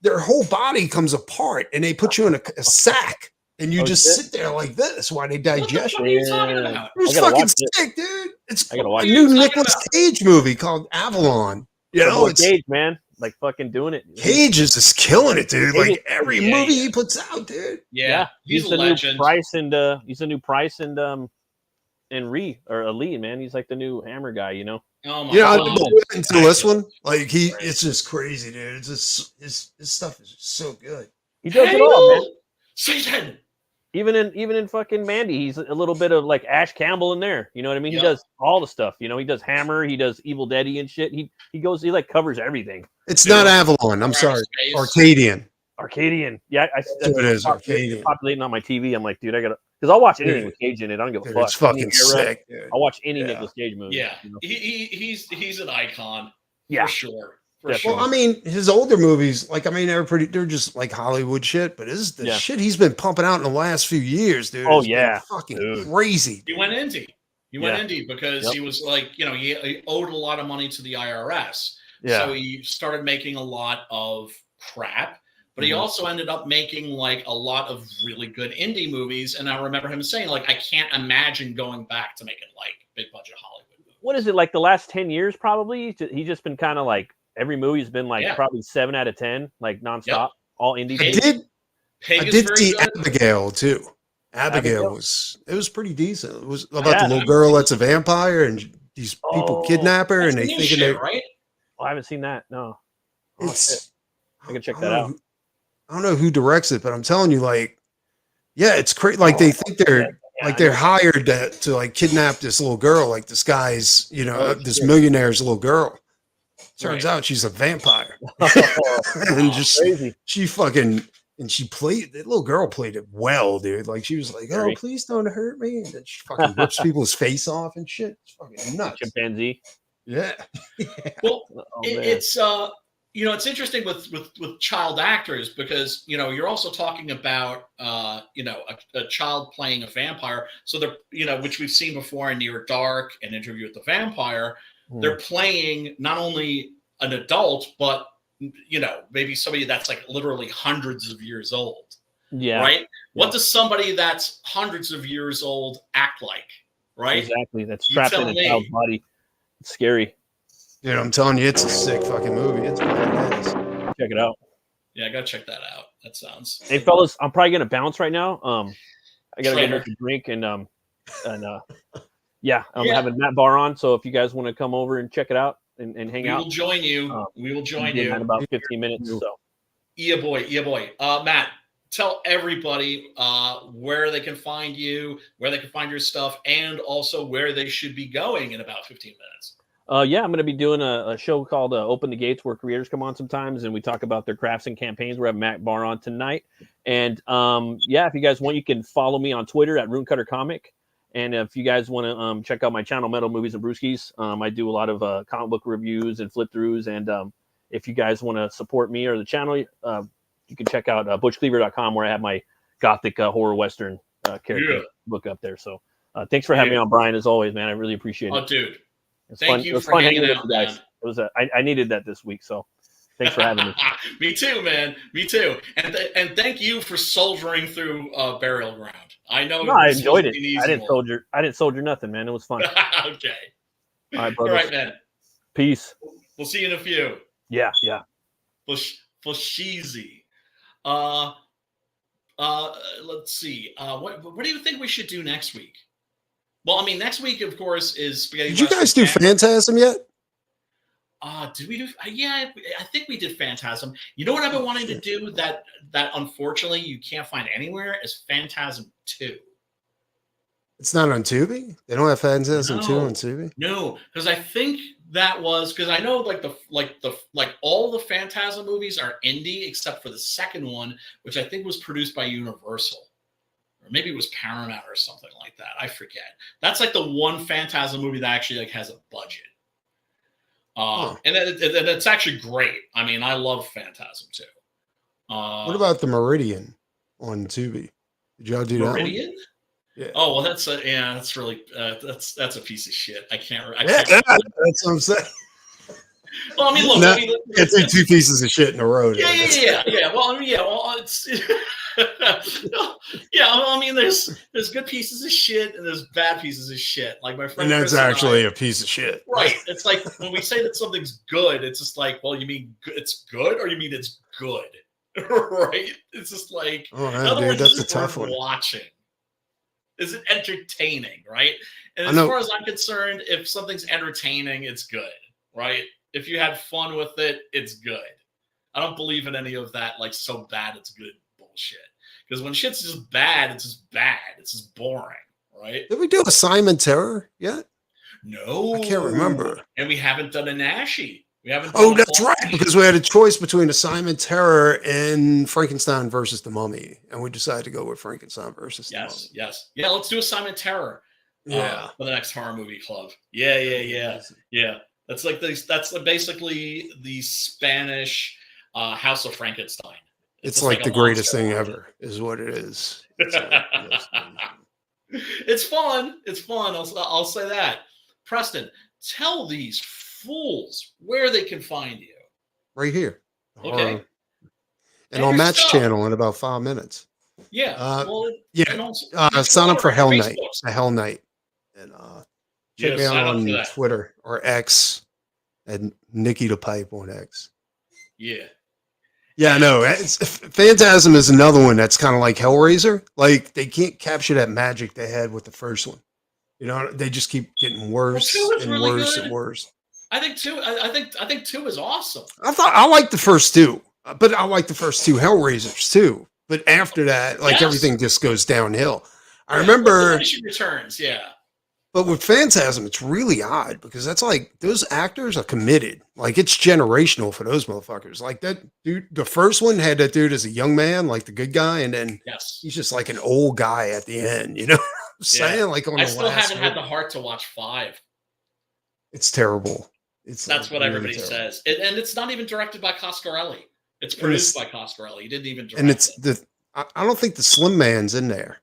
Speaker 5: their whole body comes apart, and they put you in a sack, and you
Speaker 4: Oh,
Speaker 5: just
Speaker 4: shit.
Speaker 5: sit there like this while they
Speaker 1: What the
Speaker 5: digest
Speaker 1: fuck
Speaker 5: you.
Speaker 1: are you talking
Speaker 4: Yeah.
Speaker 1: about?
Speaker 5: It was
Speaker 4: I gotta
Speaker 5: fucking
Speaker 4: watch it.
Speaker 5: sick, dude. It's
Speaker 4: I gotta
Speaker 5: a
Speaker 4: watch
Speaker 5: new
Speaker 1: it.
Speaker 5: Nicolas Cage movie called Avalon. You know,
Speaker 4: Boy,
Speaker 5: it's
Speaker 4: Cage, man, like fucking doing it.
Speaker 5: Cage is just killing it, dude.
Speaker 4: Cage
Speaker 5: Like
Speaker 4: is-
Speaker 5: every
Speaker 1: yeah,
Speaker 5: movie
Speaker 1: yeah.
Speaker 5: he puts out, dude.
Speaker 1: Yeah, he's a
Speaker 4: the
Speaker 1: legend.
Speaker 4: new Price and he's the new Price and Lee, man. He's like the new Hammer guy, you know.
Speaker 1: Oh my
Speaker 5: You know, I
Speaker 1: god.
Speaker 5: didn't get into this one. Like it's just crazy, dude. It's just his stuff is just so good.
Speaker 4: He does it all, man.
Speaker 1: Satan.
Speaker 4: Even in fucking Mandy, he's a little bit of like Ash Campbell in there. You know what I mean?
Speaker 1: Yep.
Speaker 4: He does all the stuff. You know, he does Hammer, he does Evil Deady and shit. He like covers everything.
Speaker 5: It's
Speaker 1: Yeah.
Speaker 5: not Avalon. I'm sorry,
Speaker 1: Space.
Speaker 5: Arcadian.
Speaker 4: Arcadian. Yeah,
Speaker 5: That's what it is, Arcadian.
Speaker 4: Populating on my TV. I'm like, dude, I gotta, because I'll watch anything with Cage in it. I don't give a
Speaker 5: Dude,
Speaker 4: fuck.
Speaker 5: it's fucking
Speaker 4: Any era,
Speaker 5: sick, dude.
Speaker 4: I'll watch any Nicolas Cage movie.
Speaker 1: Yeah,
Speaker 4: you know?
Speaker 1: he's an icon.
Speaker 4: Yeah.
Speaker 1: For sure. For
Speaker 4: Definitely.
Speaker 1: sure.
Speaker 5: Well, I mean, his older movies, like, I mean, they're just like Hollywood shit, but the shit he's been pumping out in the last few years, dude.
Speaker 4: Oh,
Speaker 5: has been
Speaker 4: yeah.
Speaker 5: fucking
Speaker 4: Dude.
Speaker 5: crazy.
Speaker 1: He went indie. He went indie because he was like, you know, he owed a lot of money to the IRS.
Speaker 4: Yeah.
Speaker 1: So he started making a lot of crap, but he also ended up making like a lot of really good indie movies. And I remember him saying, like, I can't imagine going back to making like big budget Hollywood movies.
Speaker 4: What is it, like the last 10 years probably? He's just been kind of like, every movie's been like probably 7 out of 10, like nonstop, all indie.
Speaker 5: I did see
Speaker 1: good.
Speaker 5: Abigail too. Abigail was pretty decent. It was about the little girl that's a vampire and these people kidnap her and they think they're
Speaker 1: right.
Speaker 4: Oh, I haven't seen that. No,
Speaker 5: it's
Speaker 4: I can check that out.
Speaker 5: I don't know who directs it, but I'm telling you, like, yeah, it's crazy. Like they think they're they're hired to like kidnap this little girl. Like this guy's, you know, this millionaire's little girl. Turns out she's a vampire. And just
Speaker 4: crazy.
Speaker 5: She fucking and she played that little girl played it well, dude. Like she was like, "Oh, please don't hurt me," and then she fucking rips people's face off and shit. It's fucking nuts.
Speaker 4: Chimpanzee.
Speaker 5: Yeah.
Speaker 1: Well, it's you know, it's interesting with child actors because, you know, you're also talking about you know, a child playing a vampire. So they're, you know, which we've seen before in Near Dark and Interview with the Vampire. They're playing not only an adult, but, you know, maybe somebody that's like literally hundreds of years old.
Speaker 4: Yeah.
Speaker 1: Right. What does somebody that's hundreds of years old act like? Right.
Speaker 4: Exactly. That's trapped in a child's body. It's scary.
Speaker 5: Dude, I'm telling you, it's a sick fucking movie. It's badass.
Speaker 4: Check it out.
Speaker 1: Yeah, I gotta check that out. That sounds.
Speaker 4: Hey, fellas, I'm probably gonna bounce right now. I gotta get a drink and yeah, I'm having Matt Barr on. So if you guys want to come over and check it out and hang out,
Speaker 1: we will join you. We will join you
Speaker 4: in about 15 minutes. So,
Speaker 1: yeah, boy. Matt, tell everybody where they can find you, where they can find your stuff, and also where they should be going in about 15 minutes.
Speaker 4: Yeah, I'm going to be doing a show called Open the Gates where creators come on sometimes and we talk about their crafts and campaigns. We're having Matt Barr on tonight. And yeah, if you guys want, you can follow me on Twitter at Runecutter Comic. And if you guys want to check out my channel, Metal Movies and Brewskis, I do a lot of comic book reviews and flip throughs. And if you guys want to support me or the channel, you can check out butchcleaver.com where I have my gothic horror Western character book up there. So thanks for having me on, Brian, as always, man. I really appreciate it.
Speaker 1: Oh, dude.
Speaker 4: It's
Speaker 1: Thank
Speaker 4: fun.
Speaker 1: you
Speaker 4: It was
Speaker 1: for
Speaker 4: fun
Speaker 1: hanging
Speaker 4: hanging
Speaker 1: out,
Speaker 4: with you guys.
Speaker 1: man.
Speaker 4: It was I needed that this week, so thanks for having me.
Speaker 1: Me too, man. Me too. And thank you for soldiering through Burial Ground. I know.
Speaker 4: No, I enjoyed it. I didn't soldier nothing, man. It was fun.
Speaker 1: Okay.
Speaker 4: All right, brother.
Speaker 1: All right, man.
Speaker 4: Peace.
Speaker 1: We'll see you in a few.
Speaker 4: Yeah.
Speaker 1: Fashizi. Let's see. What do you think we should do next week? Well, I mean, next week, of course, is Spaghetti.
Speaker 5: Did you guys do Phantasm yet?
Speaker 1: Did we do? Yeah, I think we did Phantasm. You know what I've been wanting to do that unfortunately you can't find anywhere is Phantasm 2.
Speaker 5: It's not on Tubi? They don't have Phantasm 2 on Tubi?
Speaker 1: No, because I think that was because I know like all the Phantasm movies are indie except for the second one, which I think was produced by Universal. Or maybe it was Paramount or something like that. I forget. That's like the one Phantasm movie that actually like has a budget. And it's actually great. I mean, I love Phantasm too.
Speaker 5: What about the Meridian on Tubi? Did y'all do
Speaker 1: Meridian?
Speaker 5: that one? Yeah.
Speaker 1: Oh well, that's really that's a piece of shit. I can't.
Speaker 5: That's what I'm saying.
Speaker 1: Well, I mean, look,
Speaker 5: it's like two pieces of shit in a row.
Speaker 1: Yeah. Well, I mean, it's Well, I mean, there's good pieces of shit and there's bad pieces of shit. Like my friend,
Speaker 5: and that's
Speaker 1: Chris
Speaker 5: actually a piece of shit,
Speaker 1: right? It's like when we say that something's good, it's just like, well, you mean it's good, or you mean it's good, right? It's just like,
Speaker 5: dude, that's a tough one.
Speaker 1: Watching. Is it entertaining, right? And as far as I'm concerned, if something's entertaining, it's good, right? If you had fun with it, it's good. I don't believe in any of that, like, so bad it's good bullshit. Because when shit's just bad, it's just bad. It's just boring, right?
Speaker 5: Did we do a Simon Terror yet?
Speaker 1: No.
Speaker 5: I can't remember.
Speaker 1: And we haven't done a Nashi. We haven't.
Speaker 5: Oh,
Speaker 1: done a
Speaker 5: that's
Speaker 1: full-
Speaker 5: right, because we had a choice between Assignment Terror and Frankenstein versus the Mummy, and we decided to go with Frankenstein versus the Mummy.
Speaker 1: Yes. Yeah, let's do Assignment Terror.
Speaker 5: Yeah.
Speaker 1: For the next horror movie club. Yeah. That's like that's basically the Spanish House of Frankenstein.
Speaker 5: It's
Speaker 1: just
Speaker 5: like
Speaker 1: a
Speaker 5: the greatest
Speaker 1: monster
Speaker 5: thing
Speaker 1: origin.
Speaker 5: ever, is what it is.
Speaker 1: It's fun. It's fun. I'll say that. Preston, tell these fools where they can find you.
Speaker 5: Right here.
Speaker 1: Okay.
Speaker 5: And on
Speaker 1: your
Speaker 5: Match
Speaker 1: stuff.
Speaker 5: Channel in about 5 minutes.
Speaker 1: Yeah.
Speaker 5: Yeah.
Speaker 1: Also,
Speaker 5: Sign up for Hell Night.
Speaker 1: Facebooks.
Speaker 5: A Hell Night. And check me
Speaker 1: sign
Speaker 5: out
Speaker 1: up for
Speaker 5: on
Speaker 1: that.
Speaker 5: Twitter or X and Nikki the Pipe on X.
Speaker 1: Yeah.
Speaker 5: Yeah, no. Phantasm is another one that's kind of like Hellraiser. Like, they can't capture that magic they had with the first one. You know, they just keep getting worse
Speaker 1: Well, 2 is
Speaker 5: and
Speaker 1: really
Speaker 5: worse
Speaker 1: good.
Speaker 5: and worse.
Speaker 1: I think 2. I think 2 is awesome.
Speaker 5: I like the first 2, but I like the first 2 Hellraisers too. But after that, like,
Speaker 1: Yes.
Speaker 5: everything just goes downhill. I
Speaker 1: Yeah,
Speaker 5: remember,
Speaker 1: Diminishing Returns. Yeah.
Speaker 5: but with Phantasm, it's really odd because that's like those actors are committed. Like, it's generational for those motherfuckers. Like, that dude, the first one had that dude as a young man, like the good guy, and then
Speaker 1: Yes.
Speaker 5: he's just like an old guy at the end. You know what I'm saying? Like, on
Speaker 1: I
Speaker 5: the
Speaker 1: still
Speaker 5: last
Speaker 1: haven't had
Speaker 5: one.
Speaker 1: the heart to watch 5.
Speaker 5: It's terrible. It's
Speaker 1: That's what
Speaker 5: really
Speaker 1: everybody
Speaker 5: terrible.
Speaker 1: says. And it's not even directed by Coscarelli. It's produced by Coscarelli. He didn't even direct
Speaker 5: And it's
Speaker 1: it.
Speaker 5: I don't think the Slim Man's in there.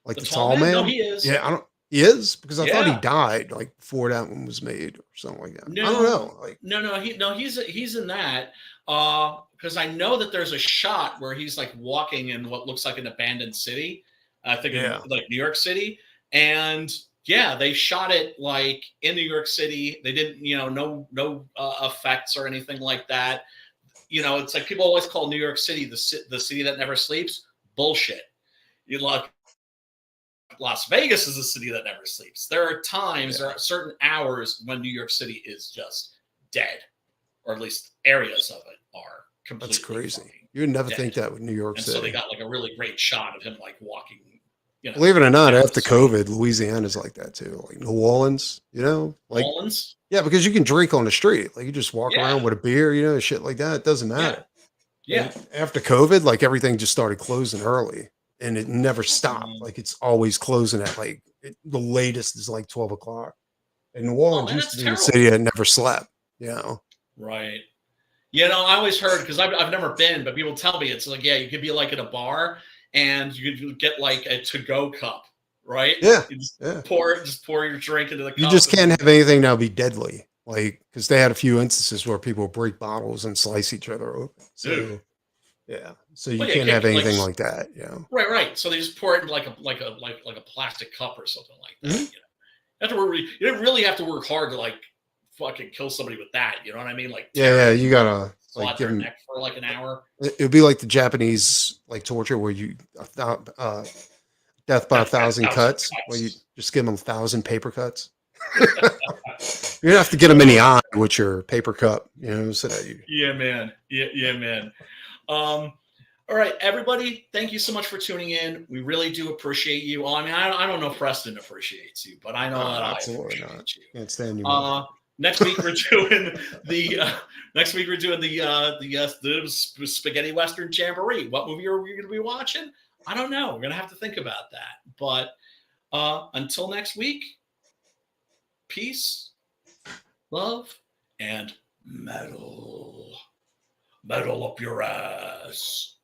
Speaker 5: Like the tall man?
Speaker 1: No, he is.
Speaker 5: Yeah, he is, because I thought he
Speaker 1: Yeah.
Speaker 5: died like before that one was made or something like that.
Speaker 1: No,
Speaker 5: I don't know. Like,
Speaker 1: he's in that. Because I know that there's a shot where he's like walking in what looks like an abandoned city. I think in like New York City. And yeah, they shot it like in New York City. They didn't, no effects or anything like that. It's like people always call New York City the city that never sleeps. Bullshit. You look, Las Vegas is a city that never sleeps. There are times, there are certain hours when New York City is just dead, or at least areas of it are completely.
Speaker 5: that's crazy.
Speaker 1: fucking
Speaker 5: You would never
Speaker 1: dead.
Speaker 5: think that with New York
Speaker 1: And
Speaker 5: City.
Speaker 1: so they got like a really great shot of him like walking.
Speaker 5: Believe it or not,
Speaker 1: down
Speaker 5: after
Speaker 1: the street.
Speaker 5: COVID, Louisiana's like that too. Like New Orleans, like
Speaker 1: Orleans?
Speaker 5: yeah, because you can drink on the street. Like, you just walk
Speaker 1: Yeah.
Speaker 5: around with a beer, shit like that. It doesn't matter.
Speaker 1: Yeah.
Speaker 5: And after COVID, like, everything just started closing early, and it never stopped. Like, it's always closing at like the latest is like 12 o'clock. And New Orleans
Speaker 1: man,
Speaker 5: used to
Speaker 1: that's
Speaker 5: be the
Speaker 1: terrible.
Speaker 5: city that never slept.
Speaker 1: Right. I always heard, because I've never been, but people tell me it's like, yeah, you could be like at a bar and you could get like a to-go cup, right?
Speaker 5: Yeah.
Speaker 1: You just
Speaker 5: Yeah.
Speaker 1: pour your drink into the cup.
Speaker 5: You just
Speaker 1: and-
Speaker 5: can't have anything that'll be deadly. Like, because they had a few instances where people break bottles and slice each other open. So,
Speaker 1: Dude.
Speaker 5: yeah. So you
Speaker 1: Well, yeah,
Speaker 5: can't
Speaker 1: you
Speaker 5: have
Speaker 1: can't, like,
Speaker 5: anything like that. Yeah.
Speaker 1: Right. So they just pour it into like a plastic cup or something like that.
Speaker 5: Mhm.
Speaker 1: You don't really have to work hard to like fucking kill somebody with that. You know what I mean? Like
Speaker 5: Yeah. You gotta
Speaker 1: slot
Speaker 5: like
Speaker 1: their
Speaker 5: give them.
Speaker 1: neck for like an hour.
Speaker 5: It would be like the Japanese like torture where you death by 1,000 cuts, where you just give them 1,000 paper cuts. You have to get them in the eye with your paper cup, so that you.
Speaker 1: Yeah, man. Yeah, man. All right, everybody. Thank you so much for tuning in. We really do appreciate you. I mean, I don't know if Preston appreciates you, but I know that I
Speaker 5: Absolutely
Speaker 1: appreciate
Speaker 5: not.
Speaker 1: you.
Speaker 5: Can't stand you.
Speaker 1: Next week we're doing the spaghetti western jamboree. What movie are we going to be watching? I don't know. We're going to have to think about that. But until next week, peace, love, and metal up your ass.